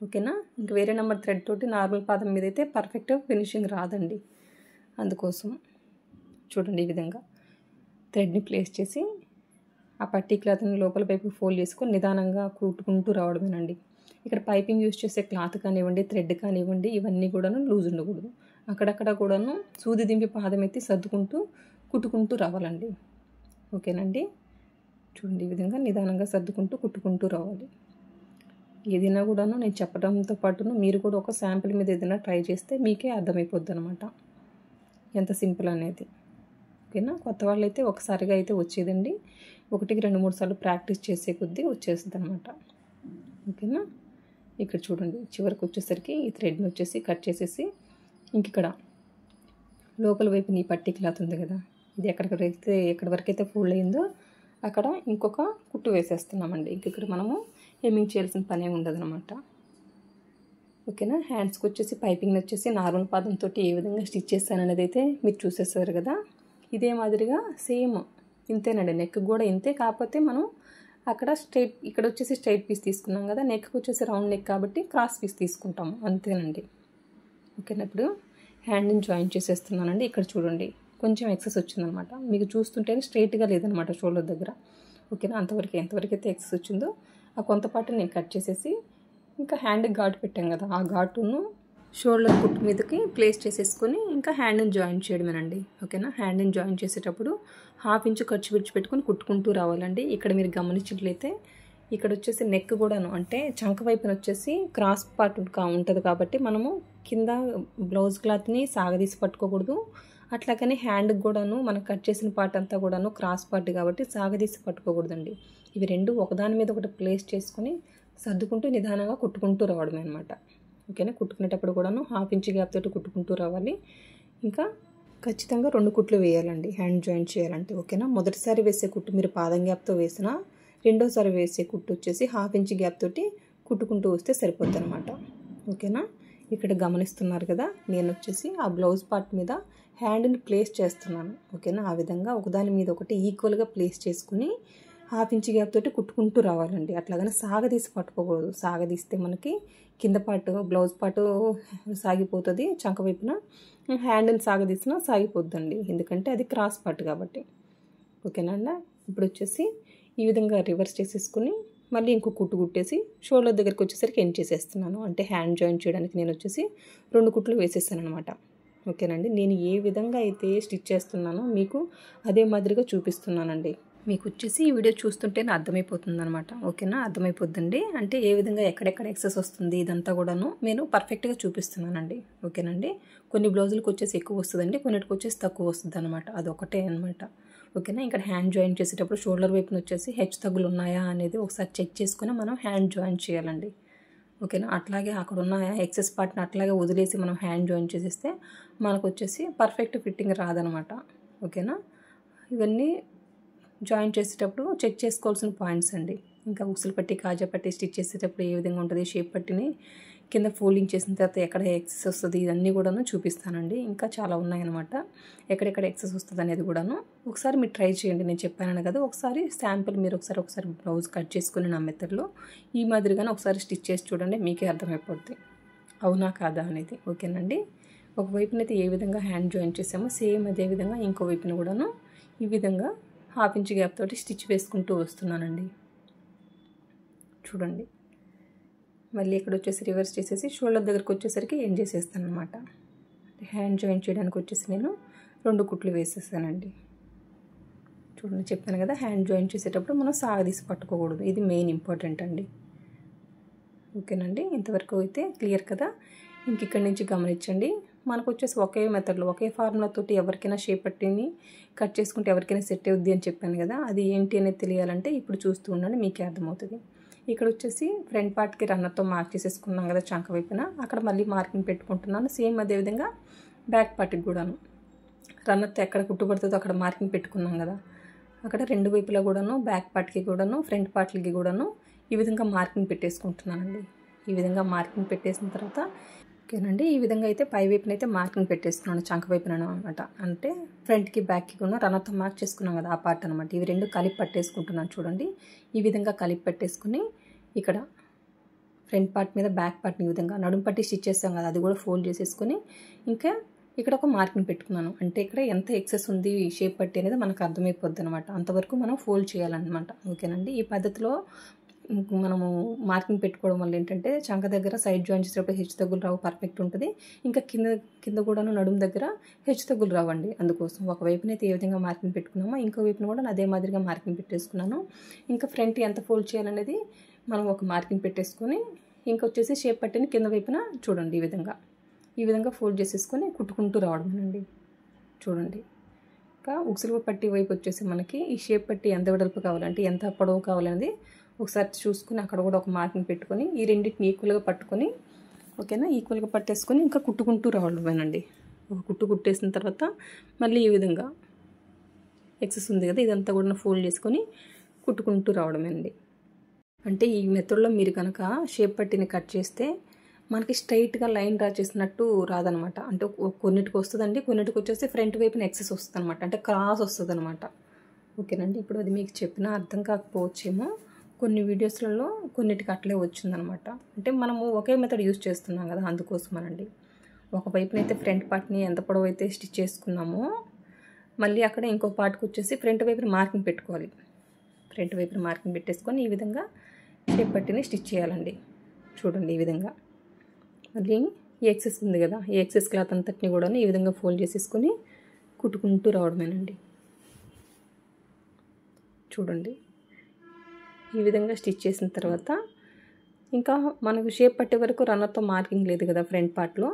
ఓకేనా. ఇంక వేరే నెంబర్ థ్రెడ్ తోటి నార్మల్ పాదం మీద అయితే పర్ఫెక్ట్ ఫినిషింగ్ రాదండి. అందుకోసం చూడండి, ఈ విధంగా థ్రెడ్ని ప్లేస్ చేసి ఆ పట్టీ క్లాత్ని లోపల వైపు ఫోల్డ్ చేసుకొని నిదానంగా కుట్టుకుంటూ రావడమేనండి. ఇక్కడ పైపింగ్ యూజ్ చేసే క్లాత్ కానివ్వండి, థ్రెడ్ కానివ్వండి, ఇవన్నీ కూడాను లూజ్ ఉండకూడదు. అక్కడక్కడ కూడాను సూది దింపి పాదం ఎత్తి సర్దుకుంటూ కుట్టుకుంటూ రావాలండి. ఓకేనండి. చూడండి, ఈ విధంగా నిదానంగా సర్దుకుంటూ కుట్టుకుంటూ రావాలి. ఏదైనా కూడాను నేను చెప్పడంతో పాటును మీరు కూడా ఒక శాంపిల్ మీద ఏదైనా ట్రై చేస్తే మీకే అర్థమైపోద్ది అనమాట ఎంత సింపుల్ అనేది. ఓకేనా. కొత్త వాళ్ళు అయితే ఒకసారిగా అయితే వచ్చేదండి. 1కి 2-3 సార్లు ప్రాక్టీస్ చేసే కొద్దీ వచ్చేస్తుంది అనమాట. ఓకేనా. ఇక్కడ చూడండి, చివరికి వచ్చేసరికి ఈ థ్రెడ్ని వచ్చేసి కట్ చేసేసి ఇంక ఇక్కడ లోపల వైపు ఈ పట్టీ క్లాత్ ఉంది కదా, ఇది ఎక్కడి వరకైతే ఫోల్డ్ అయిందో అక్కడ ఇంకొక కుట్టు వేసేస్తున్నామండి. ఇంక ఇక్కడ మనము హెమ్మింగ్ చేయాల్సిన పనే ఉండదనమాట. ఓకేనా. హ్యాండ్స్కి వచ్చేసి పైపింగ్ వచ్చేసి నార్మల్ పాదంతో ఏ విధంగా స్టిచ్ చేస్తాను అనేది అయితే మీరు చూసేస్తారు కదా. ఇదే మాదిరిగా సేమ్ ఇంతేనండి. నెక్ కూడా ఇంతే, కాకపోతే మనం అక్కడ ఇక్కడ వచ్చేసి స్ట్రైట్ పీస్ తీసుకున్నాం కదా, నెక్కి వచ్చేసి రౌండ్ నెక్ కాబట్టి క్రాస్ పీస్ తీసుకుంటాము, అంతేనండి. ఓకేనా. ఇప్పుడు హ్యాండ్ని జాయిన్ చేసేస్తున్నానండి. ఇక్కడ చూడండి, కొంచెం ఎక్సెస్ వచ్చిందనమాట. మీకు చూస్తుంటేనే స్ట్రైట్గా లేదనమాట షోల్డర్ దగ్గర. ఓకేనా. ఎంతవరకు అయితే ఎక్సెస్ వచ్చిందో ఆ కొంత పాటు నేను కట్ చేసేసి ఇంకా హ్యాండ్కి ఘాటు పెట్టాం కదా, ఆ ఘాటును షోల్డర్ కుట్టు మీదకి ప్లేస్ చేసేసుకొని ఇంకా హ్యాండ్ని జాయిన్ చేయడమేనండి. ఓకేనా. హ్యాండ్ని జాయిన్ చేసేటప్పుడు 1/2 ఇంచ్ ఖర్చు విడిచిపెట్టుకొని కుట్టుకుంటూ రావాలండి. ఇక్కడ మీరు గమనించినట్లయితే ఇక్కడ వచ్చేసి నెక్ కూడాను అంటే చంక వైపున వచ్చేసి క్రాస్ పార్ట్ ఉంటుంది కాబట్టి మనము కింద బ్లౌజ్ క్లాత్ని సాగదీసి పట్టుకోకూడదు. అట్లాగని హ్యాండ్కి కూడాను మనం కట్ చేసిన పార్ట్ అంతా కూడాను క్రాస్ పార్ట్ కాబట్టి సాగదీసి పట్టుకోకూడదండి. ఇవి రెండు ఒకదాని మీద ఒకటి ప్లేస్ చేసుకొని సర్దుకుంటూ నిదానంగా కుట్టుకుంటూ రావడమే అనమాట. ఓకేనా. కుట్టుకునేటప్పుడు కూడాను 1/2 ఇంచ్ గ్యాప్ తోటి కుట్టుకుంటూ రావాలి. ఇంకా ఖచ్చితంగా 2 కుట్లు వేయాలండి హ్యాండ్ జాయింట్ చేయాలంటే. ఓకేనా. మొదటిసారి వేసే కుట్టు మీరు పాదం గ్యాప్తో వేసినా, రెండోసారి వేసే కుట్టు వచ్చేసి 1/2 ఇంచ్ గ్యాప్ తోటి కుట్టుకుంటూ వస్తే సరిపోద్ది అనమాట. ఓకేనా. ఇక్కడ గమనిస్తున్నారు కదా, నేను వచ్చేసి ఆ బ్లౌజ్ పార్ట్ మీద హ్యాండ్ని ప్లేస్ చేస్తున్నాను. ఓకేనా. ఆ విధంగా ఒకదాని మీద ఒకటి ఈక్వల్గా ప్లేస్ చేసుకుని 1/2 ఇంచ్ గ్యాప్ తోటి కుట్టుకుంటూ రావాలండి. అట్లాగనే సాగదీసి పట్టుకోకూడదు. సాగదీస్తే మనకి కింద పార్ట్ బ్లౌజ్ పార్ట్ సాగిపోతుంది చంక వైపున, హ్యాండ్ని సాగదీసినా సాగిపోద్దండి, ఎందుకంటే అది క్రాస్ పార్ట్ కాబట్టి. ఓకేనా అండి. ఇప్పుడు వచ్చేసి ఈ విధంగా రివర్స్ చేసేసుకుని మళ్ళీ ఇంకో కుట్టు కుట్టేసి షోల్డర్ దగ్గరికి వచ్చేసరికి ఎండ్ చేసేస్తున్నాను. అంటే హ్యాండ్ జాయిన్ చేయడానికి నేను వచ్చేసి 2 కుట్లు వేసేసాను అనమాట. ఓకేనండి. నేను ఏ విధంగా అయితే స్టిచ్ చేస్తున్నానో మీకు అదే మాదిరిగా చూపిస్తున్నానండి. మీకు వచ్చేసి ఈ వీడియో చూస్తుంటేనే అర్థమైపోతుంది అనమాట. ఓకేనా. అర్థమైపోద్దండి. అంటే ఏ విధంగా ఎక్కడెక్కడ ఎక్సెస్ వస్తుంది ఇదంతా కూడాను నేను పర్ఫెక్ట్గా చూపిస్తున్నానండి. ఓకేనండి. కొన్ని బ్లౌజులకు వచ్చేసి ఎక్కువ వస్తుందండి, కొన్నిటికి వచ్చేసి తక్కువ వస్తుంది అనమాట. అదొకటే అనమాట. ఓకేనా. ఇక్కడ హ్యాండ్ జాయిన్ చేసేటప్పుడు షోల్డర్ వైపున వచ్చేసి హెచ్చు తగ్గులు ఉన్నాయా అనేది ఒకసారి చెక్ చేసుకుని మనం హ్యాండ్ జాయిన్ చేయాలండి. ఓకేనా. అట్లాగే అక్కడ ఉన్న ఎక్సెస్ పార్ట్ని అట్లాగే వదిలేసి మనం హ్యాండ్ జాయిన్ చేసేస్తే మనకు వచ్చేసి పర్ఫెక్ట్ ఫిట్టింగ్ రాదనమాట. ఓకేనా. ఇవన్నీ జాయిన్ చేసేటప్పుడు చెక్ చేసుకోవాల్సిన పాయింట్స్ అండి. ఇంకా ఉక్సులు పట్టి కాజా పట్టి స్టిచ్ చేసేటప్పుడు ఏ విధంగా ఉంటుంది, షేప్ పట్టిని కింద ఫోల్డింగ్ చేసిన తర్వాత ఎక్కడ ఎక్సెస్ వస్తుంది ఇవన్నీ కూడాను చూపిస్తానండి. ఇంకా చాలా ఉన్నాయన్నమాట ఎక్కడెక్కడ ఎక్సెస్ వస్తుంది అనేది కూడాను. ఒకసారి మీరు ట్రై చేయండి. నేను చెప్పాను కదా, ఒకసారి శాంపిల్ మీరు ఒకసారి బ్లౌజ్ కట్ చేసుకుని నా మెథడ్లో ఈ మాదిరిగానే ఒకసారి స్టిచ్ చేసి చూడండి, మీకే అర్థమైపోద్ది అవునా కాదా అనేది. ఓకేనండి. ఒకవైపునైతే ఏ విధంగా హ్యాండ్ జాయిన్ చేసామో సేమ్ అదే విధంగా ఇంకో వైపున కూడాను ఈ విధంగా 1/2 ఇంచ్ గ్యాప్ తోటి స్టిచ్ వేసుకుంటూ వస్తున్నానండి. చూడండి. మళ్ళీ ఇక్కడ వచ్చేసి రివర్స్ చేసేసి షోల్డర్ దగ్గరికి వచ్చేసరికి ఎండ్ చేసేస్తాను అనమాట. హ్యాండ్ జాయిన్ చేయడానికి వచ్చేసి నేను 2 కుట్లు వేసేసానండి. చూడండి, చెప్పాను కదా హ్యాండ్ జాయిన్ చేసేటప్పుడు మనం సాగదీసి పట్టుకోకూడదు, ఇది మెయిన్ ఇంపార్టెంట్ అండి. ఓకేనండి. ఇంతవరకు అయితే క్లియర్ కదా. ఇంక ఇక్కడి నుంచి గమనించండి, మనకు వచ్చేసి ఒకే మెథడ్లో ఒకే ఫార్ములా తోటి ఎవరికైనా షేప్ పట్టిని కట్ చేసుకుంటే ఎవరికైనా సెట్ అవుద్ది అని చెప్పాను కదా, అది ఏంటి అనేది తెలియాలంటే ఇప్పుడు చూస్తూ ఉండండి, మీకే అర్థమవుతుంది. ఇక్కడ వచ్చేసి ఫ్రంట్ పార్ట్కి రన్నర్తో మార్క్ చేసేసుకున్నాం కదా చంక వైపున, అక్కడ మళ్ళీ మార్కింగ్ పెట్టుకుంటున్నాను. సేమ్ అదేవిధంగా బ్యాక్ పార్ట్కి కూడాను రన్నర్తో ఎక్కడ కుట్టుబడుతుందో అక్కడ మార్కింగ్ పెట్టుకున్నాం కదా, అక్కడ రెండు వైపులా కూడాను బ్యాక్ పార్ట్కి కూడాను ఫ్రంట్ పార్ట్లకి కూడాను ఈ విధంగా మార్కింగ్ పెట్టేసుకుంటున్నానండి. ఈ విధంగా మార్కింగ్ పెట్టేసిన తర్వాత ఓకేనండి, ఈ విధంగా అయితే పై వైపున అయితే మార్కింగ్ పెట్టేస్తున్నాను చంక వైపున అనమాట. అంటే ఫ్రంట్కి బ్యాక్కి కూడా రన్నర్తో మార్క్ చేసుకున్నాం కదా ఆ పార్ట్ అనమాట. ఇవి రెండు కలిపి పట్టేసుకుంటున్నాను చూడండి. ఈ విధంగా కలిపి పెట్టేసుకుని ఇక్కడ ఫ్రంట్ పార్ట్ మీద బ్యాక్ పార్ట్ని ఈ విధంగా నడుము పట్టి స్టిచ్ చేస్తాం కదా, అది కూడా ఫోల్డ్ చేసేసుకొని ఇంకా ఇక్కడ ఒక మార్కింగ్ పెట్టుకున్నాను. అంటే ఇక్కడ ఎంత ఎక్సెస్ ఉంది షేప్ పట్టి అనేది మనకు అర్థమైపోద్ది అనమాట. అంతవరకు మనం ఫోల్డ్ చేయాలన్నమాట. ఓకేనండి, ఈ పద్ధతిలో మనము మార్కింగ్ పెట్టుకోవడం వల్ల ఏంటంటే చంక దగ్గర సైడ్ జాయిన్ చేసేటప్పుడు హెచ్చు తగ్గులు రావు, పర్ఫెక్ట్ ఉంటుంది. ఇంకా కింద కూడాను నడుము దగ్గర హెచ్చు తగ్గులు రావండి. అందుకోసం ఒకవైపునైతే ఏ విధంగా మార్కింగ్ పెట్టుకున్నామో ఇంకో వైపున కూడా అదే మాదిరిగా మార్కింగ్ పెట్టేసుకున్నాను. ఇంకా ఫ్రంట్ ఎంత ఫోల్డ్ చేయాలనేది మనం ఒక మార్కింగ్ పెట్టేసుకొని ఇంకొచ్చేసి షేప్ పట్టిని కింద వైపున చూడండి ఈ విధంగా ఫోల్డ్ చేసేసుకొని కుట్టుకుంటూ రావడమేనండి. చూడండి, ఇంకా ఉక్సులు పట్టి వైపు వచ్చేసి మనకి ఈ షేప్ పట్టి ఎంత వెడల్పు కావాలంటే ఎంత పొడవు కావాలనేది ఒకసారి చూసుకుని అక్కడ కూడా ఒక మార్కింగ్ పెట్టుకొని ఈ రెండింటిని ఈక్వల్గా పట్టుకొని ఓకేనా, ఈక్వల్గా పట్టేసుకొని ఇంకా కుట్టుకుంటూ రావడమేనండి. ఒక కుట్టేసిన తర్వాత మళ్ళీ ఈ విధంగా ఎక్సెస్ ఉంది కదా ఇదంతా కూడా ఫోల్డ్ చేసుకొని కుట్టుకుంటూ రావడమేనండి. అంటే ఈ మెథడ్లో మీరు కనుక షేప్ పట్టిని కట్ చేస్తే మనకి స్ట్రైట్గా లైన్ డ్రా చేసినట్టు రాదనమాట. అంటే కొన్నిటికి వస్తుందండి, కొన్నిటికి వచ్చేసి ఫ్రంట్ వైపున ఎక్సెస్ వస్తుంది అనమాట, అంటే క్రాస్ వస్తుంది అనమాట. ఓకేనండి, ఇప్పుడు అది మీకు చెప్పినా అర్థం కాకపోవచ్చేమో, కొన్ని వీడియోస్లలో కొన్నిటికి అట్లే వచ్చిందనమాట. అంటే మనము ఒకే మెథడ్ యూజ్ చేస్తున్నాం కదా అందుకోసమనండి. ఒకవైపునైతే ఫ్రంట్ పార్ట్ని ఎంత పొడవు అయితే స్టిచ్ చేసుకున్నామో మళ్ళీ అక్కడ ఇంకో పార్ట్కి వచ్చేసి ఫ్రంట్ వైపున మార్కింగ్ పెట్టుకోవాలి. ఫ్రంట్ వైపున మార్కింగ్ పెట్టేసుకొని ఈ విధంగా షేప్ పట్టిని స్టిచ్ చేయాలండి. చూడండి, ఈ విధంగా మళ్ళీ ఈ ఎక్సెస్ ఉంది కదా ఈ ఎక్సెస్ క్లాత్ అంతటిని కూడా ఈ విధంగా ఫోల్డ్ చేసేసుకొని కుట్టుకుంటూ రావడమేనండి. చూడండి, ఈ విధంగా స్టిచ్ చేసిన తర్వాత ఇంకా మనకు షేప్ పట్టే వరకు రన్నర్తో మార్కింగ్ లేదు కదా ఫ్రంట్ పార్ట్లో,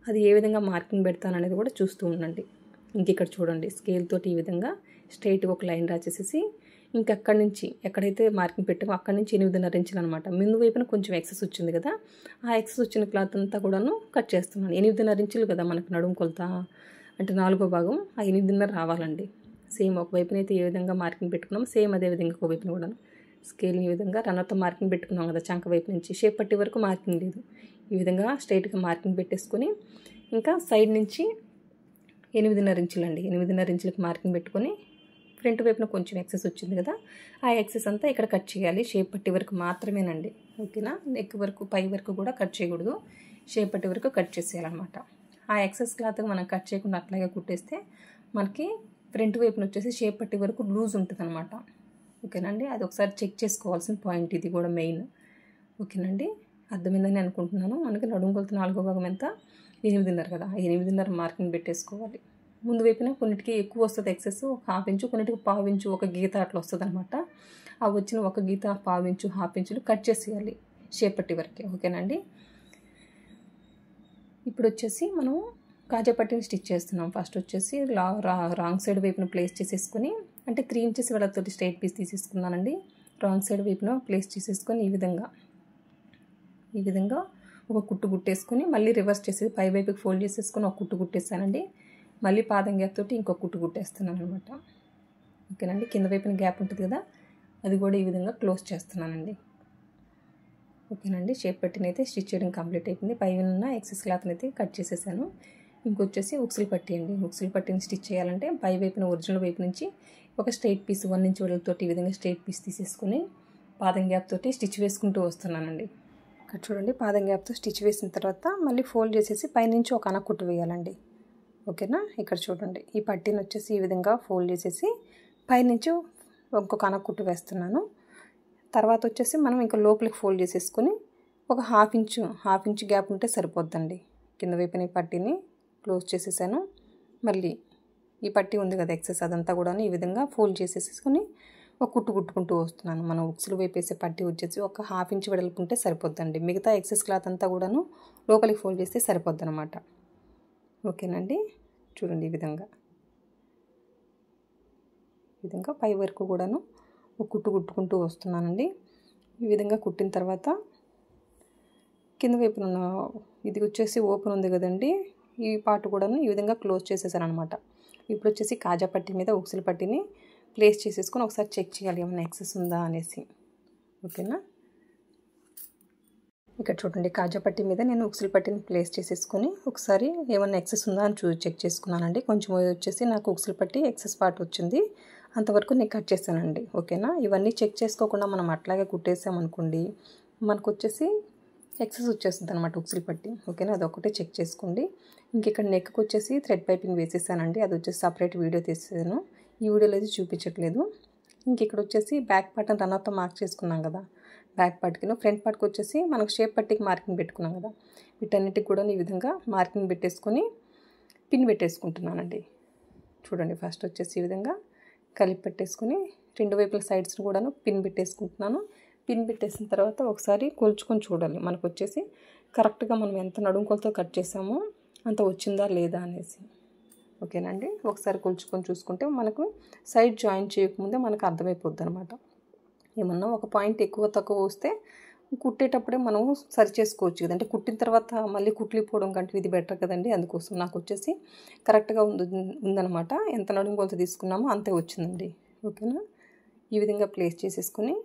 అది ఏ విధంగా మార్కింగ్ పెడతాను అనేది కూడా చూస్తూ ఉండండి. ఇంక ఇక్కడ చూడండి, స్కేల్ తోటి ఈ విధంగా స్ట్రైట్గా ఒక లైన్ డ్రా చేసేసి ఇంకా అక్కడి నుంచి ఎక్కడైతే మార్కింగ్ పెట్టామో అక్కడి నుంచి 8.5 ఇంచులు అనమాట. ముందు వైపున కొంచెం ఎక్సెస్ వచ్చింది కదా, ఆ ఎక్సెస్ వచ్చిన క్లాత్ అంతా కూడాను కట్ చేస్తున్నాను. 8.5 ఇంచులు కదా మనకు నడుము కొలత, అంటే 4వ భాగం, ఆ 8.5 రావాలండి. సేమ్ ఒకవైపునైతే ఏ విధంగా మార్కింగ్ పెట్టుకున్నామో సేమ్ అదే విధంగా ఒక వైపున కూడా స్కేల్ని ఈ విధంగా రన్నర్తో మార్కింగ్ పెట్టుకున్నాం కదా చంక వైపు నుంచి, షేప్ పట్టి వరకు మార్కింగ్ లేదు. ఈ విధంగా స్ట్రైట్గా మార్కింగ్ పెట్టేసుకొని ఇంకా సైడ్ నుంచి 8.5 ఇంచులు అండి, 8.5 ఇంచులకు మార్కింగ్ పెట్టుకొని ఫ్రంట్ వైపున కొంచెం ఎక్సెస్ వచ్చింది కదా ఆ ఎక్సెస్ అంతా ఇక్కడ కట్ చేయాలి. షేప్ పట్టి వరకు మాత్రమేనండి. ఓకేనా, నెక్ వరకు పై వరకు కూడా కట్ చేయకూడదు, షేప్ పట్టి వరకు కట్ చేసేయాలన్నమాట. ఆ ఎక్సెస్ క్లాత్ మనం కట్ చేయకుండా అట్లాగే కుట్టేస్తే మనకి ఫ్రంట్ వైపున వచ్చేసి షేప్ పట్టి వరకు లూజ్ ఉంటుంది అనమాట. ఓకేనండి, అది ఒకసారి చెక్ చేసుకోవాల్సిన పాయింట్, ఇది కూడా మెయిన్. ఓకేనండి, అర్థమైందని అనుకుంటున్నాను. మనకి నడుము కొలత 4వ భాగం ఎంత 8.5 కదా, 8.5 మార్కింగ్ పెట్టేసుకోవాలి. ముందు వైపున కొన్నిటికి ఎక్కువ వస్తుంది ఎక్సెస్, ఒక 1/2 ఇంచు, కొన్నిటికి 1/4 ఇంచు, ఒక గీత అట్లా వస్తుంది అనమాట. ఆ వచ్చిన ఒక గీత 1/4 ఇంచు 1/2 ఇంచులు కట్ చేసేయాలి షేప్ పట్టి వరకే. ఓకేనండి, ఇప్పుడు వచ్చేసి మనం కాజా పట్టిని స్టిచ్ చేస్తున్నాం. ఫస్ట్ వచ్చేసి రాంగ్ సైడ్ వైపున ప్లేస్ చేసేసుకొని, అంటే 3 ఇంచెస్ వెడల్పుతోటి స్ట్రైట్ పీస్ తీసేసుకున్నానండి. రాంగ్ సైడ్ వైపున ప్లేస్ చేసేసుకొని ఈ విధంగా ఒక కుట్టేసుకొని మళ్ళీ రివర్స్ చేసి పై వైపుకి ఫోల్డ్ చేసేసుకొని ఒక కుట్టేస్తానండి. మళ్ళీ పాదం గ్యాప్ తోటి ఇంకొక కుట్టేస్తున్నాను అనమాట. ఓకేనండి, కింద వైపున గ్యాప్ ఉంటుంది కదా అది కూడా ఈ విధంగా క్లోజ్ చేస్తున్నానండి. ఓకేనండి, షేప్ పట్టిని అయితే స్టిచ్ చేయడం కంప్లీట్ అయిపోయింది. పైన ఉన్న ఎక్సెస్ క్లాత్ని అయితే కట్ చేసేసాను. ఇంకొచ్చేసి ఉక్సులు పట్టి అండి. ఉక్సులు పట్టిని స్టిచ్ చేయాలంటే పై వైపున ఒరిజినల్ వైపు నుంచి ఒక స్ట్రైట్ పీస్ 1 ఇంచ్ వెడల్పుతోటి ఈ విధంగా స్ట్రైట్ పీస్ తీసేసుకొని పాదం గ్యాప్ తోటి స్టిచ్ వేసుకుంటూ వస్తున్నానండి. ఇక్కడ చూడండి, పాదం గ్యాప్తో స్టిచ్ వేసిన తర్వాత మళ్ళీ ఫోల్డ్ చేసేసి పైనుంచి ఒక అన కుట్టు వేయాలండి. ఓకేనా, ఇక్కడ చూడండి, ఈ పట్టీని వచ్చేసి ఈ విధంగా ఫోల్డ్ చేసేసి పైనుంచి ఇంకొక అన కుట్టు వేస్తున్నాను. తర్వాత వచ్చేసి మనం ఇంకా లోపలికి ఫోల్డ్ చేసేసుకొని ఒక హాఫ్ ఇంచు గ్యాప్ ఉంటే సరిపోద్దండి. కింద వైపున ఈ పట్టీని క్లోజ్ చేసేసాను. మళ్ళీ ఈ పట్టీ ఉంది కదా ఎక్సెస్, అదంతా కూడా ఈ విధంగా ఫోల్డ్ చేసేసుకొని ఒక కుట్టుకుంటూ వస్తున్నాను. మనం ఉక్సులు వైపు వేసే పట్టీ వచ్చేసి ఒక హాఫ్ ఇంచు వెడల్పు ఉంటే సరిపోద్దండి. మిగతా ఎక్సెస్ క్లాత్ అంతా కూడాను లోపలికి ఫోల్డ్ చేస్తే సరిపోద్ది అనమాట. ఓకేనండి. చూడండి ఈ విధంగా పై వరకు కూడాను ఒక కుట్టు కుట్టుకుంటూ వస్తున్నానండి. ఈ విధంగా కుట్టిన తర్వాత కింద వైపున ఇది వచ్చేసి ఓపెన్ ఉంది కదండి, ఈ పార్ట్ కూడాను ఈ విధంగా క్లోజ్ చేసేసాను అనమాట. ఇప్పుడు వచ్చేసి కాజా పట్టీ మీద ఉక్సుల పట్టీని ప్లేస్ చేసేసుకొని ఒకసారి చెక్ చేయాలి ఏమైనా ఎక్సెస్ ఉందా అనేసి. ఓకేనా. ఇక్కడ చూడండి కాజా పట్టీ మీద నేను ఉక్సుల పట్టీని ప్లేస్ చేసేసుకొని ఒకసారి ఏమైనా ఎక్సెస్ ఉందా అని చెక్ చేసుకున్నానండి. కొంచెం వచ్చేసి నాకు ఉక్సుల పట్టీ ఎక్సెస్ పార్ట్ వచ్చింది, అంతవరకు నేను కట్ చేశానండి. ఓకేనా. ఇవన్నీ చెక్ చేసుకోకుండా మనం అట్లాగే కుట్టేసామనుకోండి మనకు వచ్చేసి ఎక్సెస్ వచ్చేస్తుంది అనమాట ఉక్సుల పట్టీ. ఓకేనా. అదొకటే చెక్ చేసుకోండి. ఇంక ఇక్కడ నెక్కి వచ్చేసి థ్రెడ్ పైపింగ్ వేసేసానండి. అది వచ్చేసి సపరేట్ వీడియో తీసాను, ఈ వీడియోలో అయితే చూపించట్లేదు. ఇంక ఇక్కడ వచ్చేసి బ్యాక్ పార్ట్ని రన్నర్తో మార్క్ చేసుకున్నాం కదా, బ్యాక్ పార్ట్కి ఫ్రంట్ పార్ట్కి వచ్చేసి మనకు షేప్ పట్టీకి మార్కింగ్ పెట్టుకున్నాం కదా, వీటన్నిటికి కూడా ఈ విధంగా మార్కింగ్ పెట్టేసుకొని పిన్ పెట్టేసుకుంటున్నానండి. చూడండి ఫస్ట్ వచ్చేసి ఈ విధంగా కలిపి పెట్టేసుకొని రెండు వైపుల సైడ్స్ని కూడాను పిన్ పెట్టేసుకుంటున్నాను. పిన్ పెట్టేసిన తర్వాత ఒకసారి కొలుచుకొని చూడాలి మనకు వచ్చేసి కరెక్ట్గా మనం ఎంత నడుము కొలతో కట్ చేసామో అంత వచ్చిందా లేదా అనేసి. ఓకేనండి. ఒకసారి కొలుచుకొని చూసుకుంటే మనకు సైడ్ జాయిన్ చేయకముందే మనకు అర్థమైపోద్ది అనమాట. ఏమన్నా ఒక పాయింట్ ఎక్కువ తక్కువ వస్తే కుట్టేటప్పుడే మనం సరి చేసుకోవచ్చు కదంటే, కుట్టిన తర్వాత మళ్ళీ కుట్లిపోవడం కంటే ఇది బెటర్ కదండి. అందుకోసం నాకు వచ్చేసి కరెక్ట్గా ఉందన్నమాట. ఎంత నడుము కొలత తీసుకున్నామో అంతే వచ్చిందండి. ఓకేనా. ఈ విధంగా ప్లేస్ చేసేసుకొని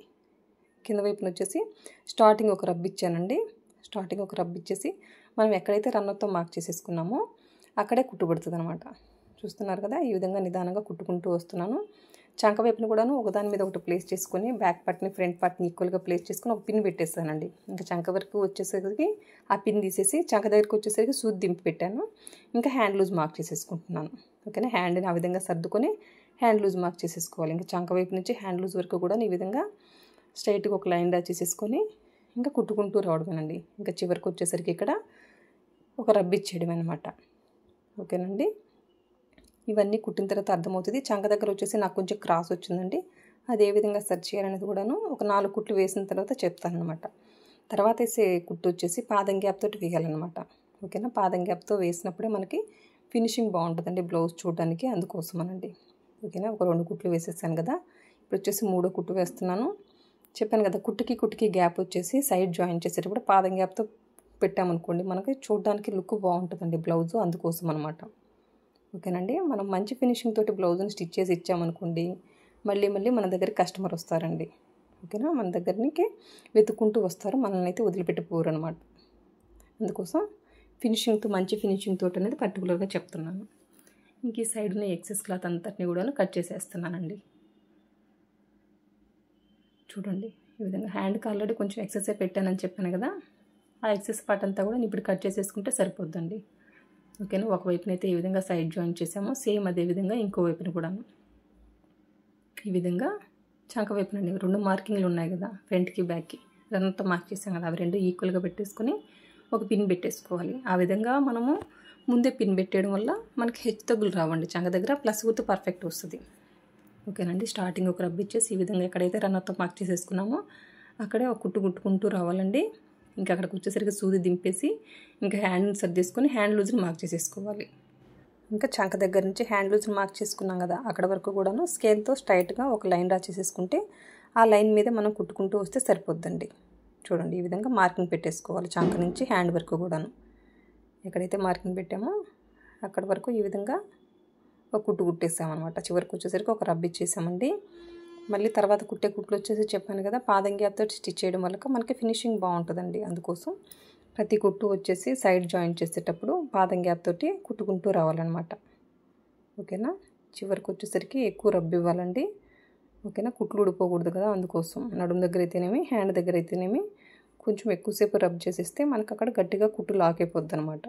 కింద వైపున వచ్చేసి స్టార్టింగ్ ఒక రబ్ ఇచ్చానండి. స్టార్టింగ్ ఒక రబ్ ఇచ్చేసి మనం ఎక్కడైతే రన్నర్తో మార్క్ చేసేసుకున్నామో అక్కడే కుట్టుబడుతుంది అనమాట. చూస్తున్నారు కదా, ఈ విధంగా నిదానంగా కుట్టుకుంటూ వస్తున్నాను. చంక వైపుని కూడాను ఒకదాని మీద ఒకటి ప్లేస్ చేసుకొని బ్యాక్ పార్ట్ని ఫ్రంట్ పార్ట్ని ఈక్వల్గా ప్లేస్ చేసుకొని ఒక పిన్ పెట్టేస్తానండి. ఇంకా చంక వరకు వచ్చేసరికి ఆ పిన్ తీసేసి చంక దగ్గరికి వచ్చేసరికి సూది దింపి పెట్టాను. ఇంకా హ్యాండ్ లూజ్ మార్క్ చేసేసుకుంటున్నాను. ఓకేనా. హ్యాండ్ని ఆ విధంగా సర్దుకొని హ్యాండ్ లూజ్ మార్క్ చేసేసుకోవాలి. ఇంకా చంక వైపు నుంచి హ్యాండ్ లూజ్ వరకు కూడా ఈ విధంగా స్ట్రైట్గా ఒక లైన్ డ్రా చేసేసుకొని ఇంకా కుట్టుకుంటూ రావడమేనండి. ఇంకా చివరికి వచ్చేసరికి ఇక్కడ ఒక రబ్ ఇచ్చేయడం అనమాట. ఓకేనండి. ఇవన్నీ కుట్టిన తర్వాత అర్థమవుతుంది. చంక దగ్గర వచ్చేసి నాకు కొంచెం క్రాస్ వచ్చిందండి, అది ఏ విధంగా సెర్చ్ చేయాలనేది కూడాను ఒక 4 కుట్లు వేసిన తర్వాత చెప్తానమాట. తర్వాత వేసే కుట్టు వచ్చేసి పాదం గ్యాప్ తోటి వేయాలన్నమాట. ఓకేనా. పాదం గ్యాప్తో వేసినప్పుడే మనకి ఫినిషింగ్ బాగుంటుందండి బ్లౌజ్ చూడడానికి, అందుకోసమనండి. ఓకేనా. ఒక 2 కుట్లు వేసేసాను కదా, ఇప్పుడు వచ్చేసి 3వ కుట్టు వేస్తున్నాను. చెప్పాను కదా, కుట్టుకి గ్యాప్ వచ్చేసి సైడ్ జాయిన్ చేసేటప్పుడు పాదం గ్యాప్తో పెట్టామనుకోండి మనకి చూడడానికి లుక్ బాగుంటుందండి బ్లౌజు, అందుకోసం అనమాట. ఓకేనండి. మనం మంచి ఫినిషింగ్ తోటి బ్లౌజ్ని స్టిచ్ చేసి ఇచ్చామనుకోండి మళ్ళీ మన దగ్గరికి కస్టమర్ వస్తారండి. ఓకేనా. మన దగ్గరికి వెతుక్కుంటూ వస్తారు, మనల్ని అయితే వదిలిపెట్టిపోరు అనమాట. అందుకోసం మంచి ఫినిషింగ్ తోటి అనేది పర్టికులర్గా చెప్తున్నాను. ఇంక ఈ సైడ్ ఉన్న ఎక్సెస్ క్లాత్ అంతటిని కూడా కట్ చేసేస్తున్నానండి. చూడండి ఈ విధంగా హ్యాండ్కి ఆల్రెడీ కొంచెం ఎక్సెస్ పెట్టానని చెప్పాను కదా, ఆ ఎక్సెస్ పార్ట్ అంతా కూడా ఇప్పుడు కట్ చేసేసుకుంటే సరిపోద్దండి. ఓకేనా. ఒకవైపునైతే ఈ విధంగా సైడ్ జాయిన్ చేసాము, సేమ్ అదే విధంగా ఇంకో వైపున కూడాను ఈ విధంగా చంక వైపునండి 2 మార్కింగ్లు ఉన్నాయి కదా, ఫ్రంట్కి బ్యాక్కి రన్నర్తో మార్క్ చేసాం కదా, అవి 2 ఈక్వల్గా పెట్టేసుకొని ఒక పిన్ పెట్టేసుకోవాలి. ఆ విధంగా మనము ముందే పిన్ పెట్టేయడం వల్ల మనకి హెచ్చు తగ్గులు రావండి, చంక దగ్గర ప్లస్ గుర్తు పర్ఫెక్ట్ వస్తుంది. ఓకేనండి. స్టార్టింగ్ ఒక రబ్ ఇచ్చేసి ఈ విధంగా ఎక్కడైతే రన్నర్తో మార్క్ చేసేసుకున్నామో అక్కడే ఒక కుట్టు కుట్టుకుంటూ రావాలండి. ఇంకా అక్కడికి వచ్చేసరికి సూది దింపేసి ఇంకా హ్యాండ్ సర్దేసుకొని హ్యాండ్ లూజ్ని మార్క్ చేసేసుకోవాలి. ఇంకా చంక దగ్గర నుంచి హ్యాండ్ లూజ్ని మార్క్ చేసుకున్నాం కదా, అక్కడ వరకు కూడాను స్కేల్తో స్ట్రైట్గా ఒక లైన్ డ్రా చేసేసుకుంటే ఆ లైన్ మీద మనం కుట్టుకుంటూ వస్తే సరిపోద్దండి. చూడండి ఈ విధంగా మార్కింగ్ పెట్టేసుకోవాలి చంక నుంచి హ్యాండ్ వరకు కూడాను. ఎక్కడైతే మార్కింగ్ పెట్టామో అక్కడ వరకు ఈ విధంగా ఒక కుట్టు కుట్టేసామన్నమాట. చివరికి వచ్చేసరికి ఒక రబ్ ఇచ్చేసామండి. మళ్ళీ తర్వాత కుట్టే కుట్లు వచ్చేసి చెప్పాను కదా, పాదం గ్యాప్తో స్టిచ్ చేయడం వల్ల మనకి ఫినిషింగ్ బాగుంటుందండి. అందుకోసం ప్రతి కుట్టు వచ్చేసి సైడ్ జాయిన్ చేసేటప్పుడు పాదం గ్యాప్ తోటి కుట్టుకుంటూ రావాలన్నమాట. ఓకేనా. చివరికి వచ్చేసరికి ఎక్కువ రబ్ ఇవ్వాలండి. ఓకేనా. కుట్లు ఊడిపోకూడదు కదా, అందుకోసం నడుము దగ్గర అయితేనేమి హ్యాండ్ దగ్గర అయితేనేమి కొంచెం ఎక్కువసేపు రబ్ చేసేస్తే మనకు అక్కడ గట్టిగా కుట్టు లాక్ అయిపోద్ది అనమాట.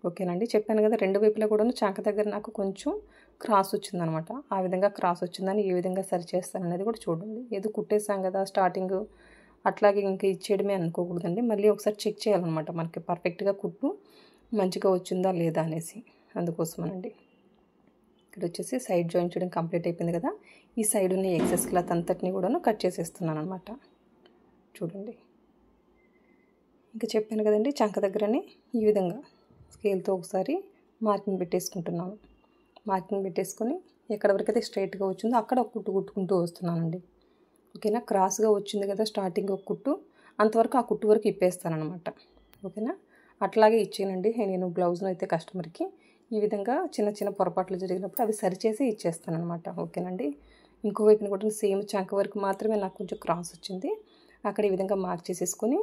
ఓకేనండి. చెప్పాను కదా, 2 వైపులా కూడా చంక దగ్గర నాకు కొంచెం క్రాస్ వచ్చిందనమాట. ఆ విధంగా క్రాస్ వచ్చిందని ఏ విధంగా సరి చేస్తాననేది కూడా చూడండి. ఏదో కుట్టేసాం కదా స్టార్టింగ్ అట్లాగే ఇంకా ఇచ్చేయడమే అనుకోకూడదండి, మళ్ళీ ఒకసారి చెక్ చేయాలన్నమాట మనకి పర్ఫెక్ట్గా కుట్టు మంచిగా వచ్చిందా లేదా అనేసి. అందుకోసమనండి. ఇక్కడ వచ్చేసి సైడ్ జాయిన్ చేయడం కంప్లీట్ అయిపోయింది కదా, ఈ సైడ్ ఉన్న ఎక్సెస్ క్లాత్ అంతటిని కూడా కట్ చేసేస్తున్నాను అనమాట. చూడండి ఇంకా చెప్పాను కదండి, చంక దగ్గరని ఈ విధంగా స్కేల్తో ఒకసారి మార్కింగ్ పెట్టేసుకుంటున్నాను. మార్కింగ్ పెట్టేసుకొని ఎక్కడ వరకైతే స్ట్రైట్గా వచ్చిందో అక్కడ ఒక కుట్టు కుట్టుకుంటూ వస్తున్నానండి. ఓకేనా, క్రాస్గా వచ్చింది కదా స్టార్టింగ్ ఒక కుట్టు, అంతవరకు ఆ కుట్టు వరకు ఇప్పేస్తానమాట. ఓకేనా, అట్లాగే ఇచ్చానండి నేను బ్లౌజ్ను అయితే కస్టమర్కి. ఈ విధంగా చిన్న చిన్న పొరపాట్లు జరిగినప్పుడు అవి సరిచేసి ఇచ్చేస్తానమాట. ఓకేనండి, ఇంకోవైపున కూడా సేమ్ చంక వరకు మాత్రమే నాకు కొంచెం క్రాస్ వచ్చింది, అక్కడ ఈ విధంగా మార్క్ చేసేసుకొని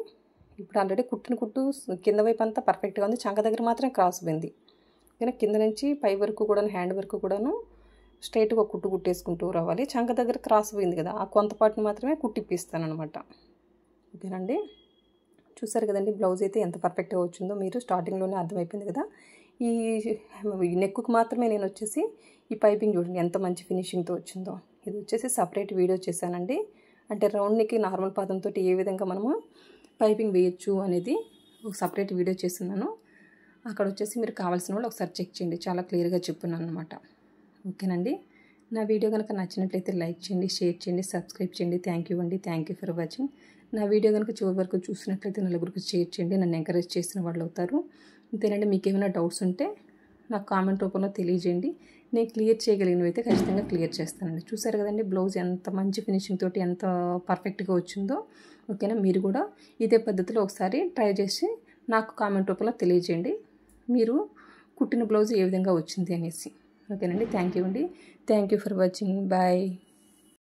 ఇప్పుడు ఆల్రెడీ కుట్టిన కుట్టు కింద వైపు అంతా పర్ఫెక్ట్గా ఉంది, చంక దగ్గర మాత్రం క్రాస్ పోయింది. ఓకేనా, కింద నుంచి పై వరకు కూడాను హ్యాండ్ వరకు కూడాను స్ట్రైట్గా ఒక కుట్టు కుట్టేసుకుంటూ రావాలి. చంక దగ్గర క్రాస్ పోయింది కదా, ఆ కొంతపాటును మాత్రమే కుట్టిప్పిస్తానమాట. ఓకేనండి, చూసారు కదండి బ్లౌజ్ అయితే ఎంత పర్ఫెక్ట్గా వచ్చిందో మీరు స్టార్టింగ్లోనే అర్థమైపోయింది కదా. ఈ నెక్కు మాత్రమే నేను వచ్చేసి ఈ పైపింగ్ చూడండి ఎంత మంచి ఫినిషింగ్తో వచ్చిందో. ఇది వచ్చేసి సపరేట్ వీడియో చేశానండి, అంటే రౌండ్ నెక్కి నార్మల్ పాదంతో ఏ విధంగా మనము పైపింగ్ వేయచ్చు అనేది ఒక సపరేట్ వీడియో చేస్తున్నాను. అక్కడ వచ్చేసి మీరు కావాల్సిన వాళ్ళు ఒకసారి చెక్ చేయండి, చాలా క్లియర్గా చెప్తున్నాను అనమాట. ఓకేనండి, నా వీడియో కనుక నచ్చినట్లయితే లైక్ చేయండి, షేర్ చేయండి, సబ్స్క్రైబ్ చేయండి. థ్యాంక్ యూ అండి, థ్యాంక్ యూ ఫర్ వాచింగ్. నా వీడియో కనుక చివరి వరకు చూసినట్లయితే నలుగురికి షేర్ చేయండి, నన్ను ఎంకరేజ్ చేసిన వాళ్ళు అవుతారు. అంతేనండి, మీకు ఏమైనా డౌట్స్ ఉంటే నాకు కామెంట్ రూపంలో తెలియజేయండి, నేను క్లియర్ చేయగలిగినవి అయితే ఖచ్చితంగా క్లియర్ చేస్తానండి. చూసారు కదండి బ్లౌజ్ ఎంత మంచి ఫినిషింగ్ తోటి ఎంత పర్ఫెక్ట్గా వచ్చిందో. ఓకేనా, మీరు కూడా ఇదే పద్ధతిలో ఒకసారి ట్రై చేసి నాకు కామెంట్ రూపంలో తెలియజేయండి మీరు కుట్టిన బ్లౌజ్ ఏ విధంగా వచ్చింది అనేసి. ఓకేనండి, థ్యాంక్ యూ అండి, thank you for watching, bye.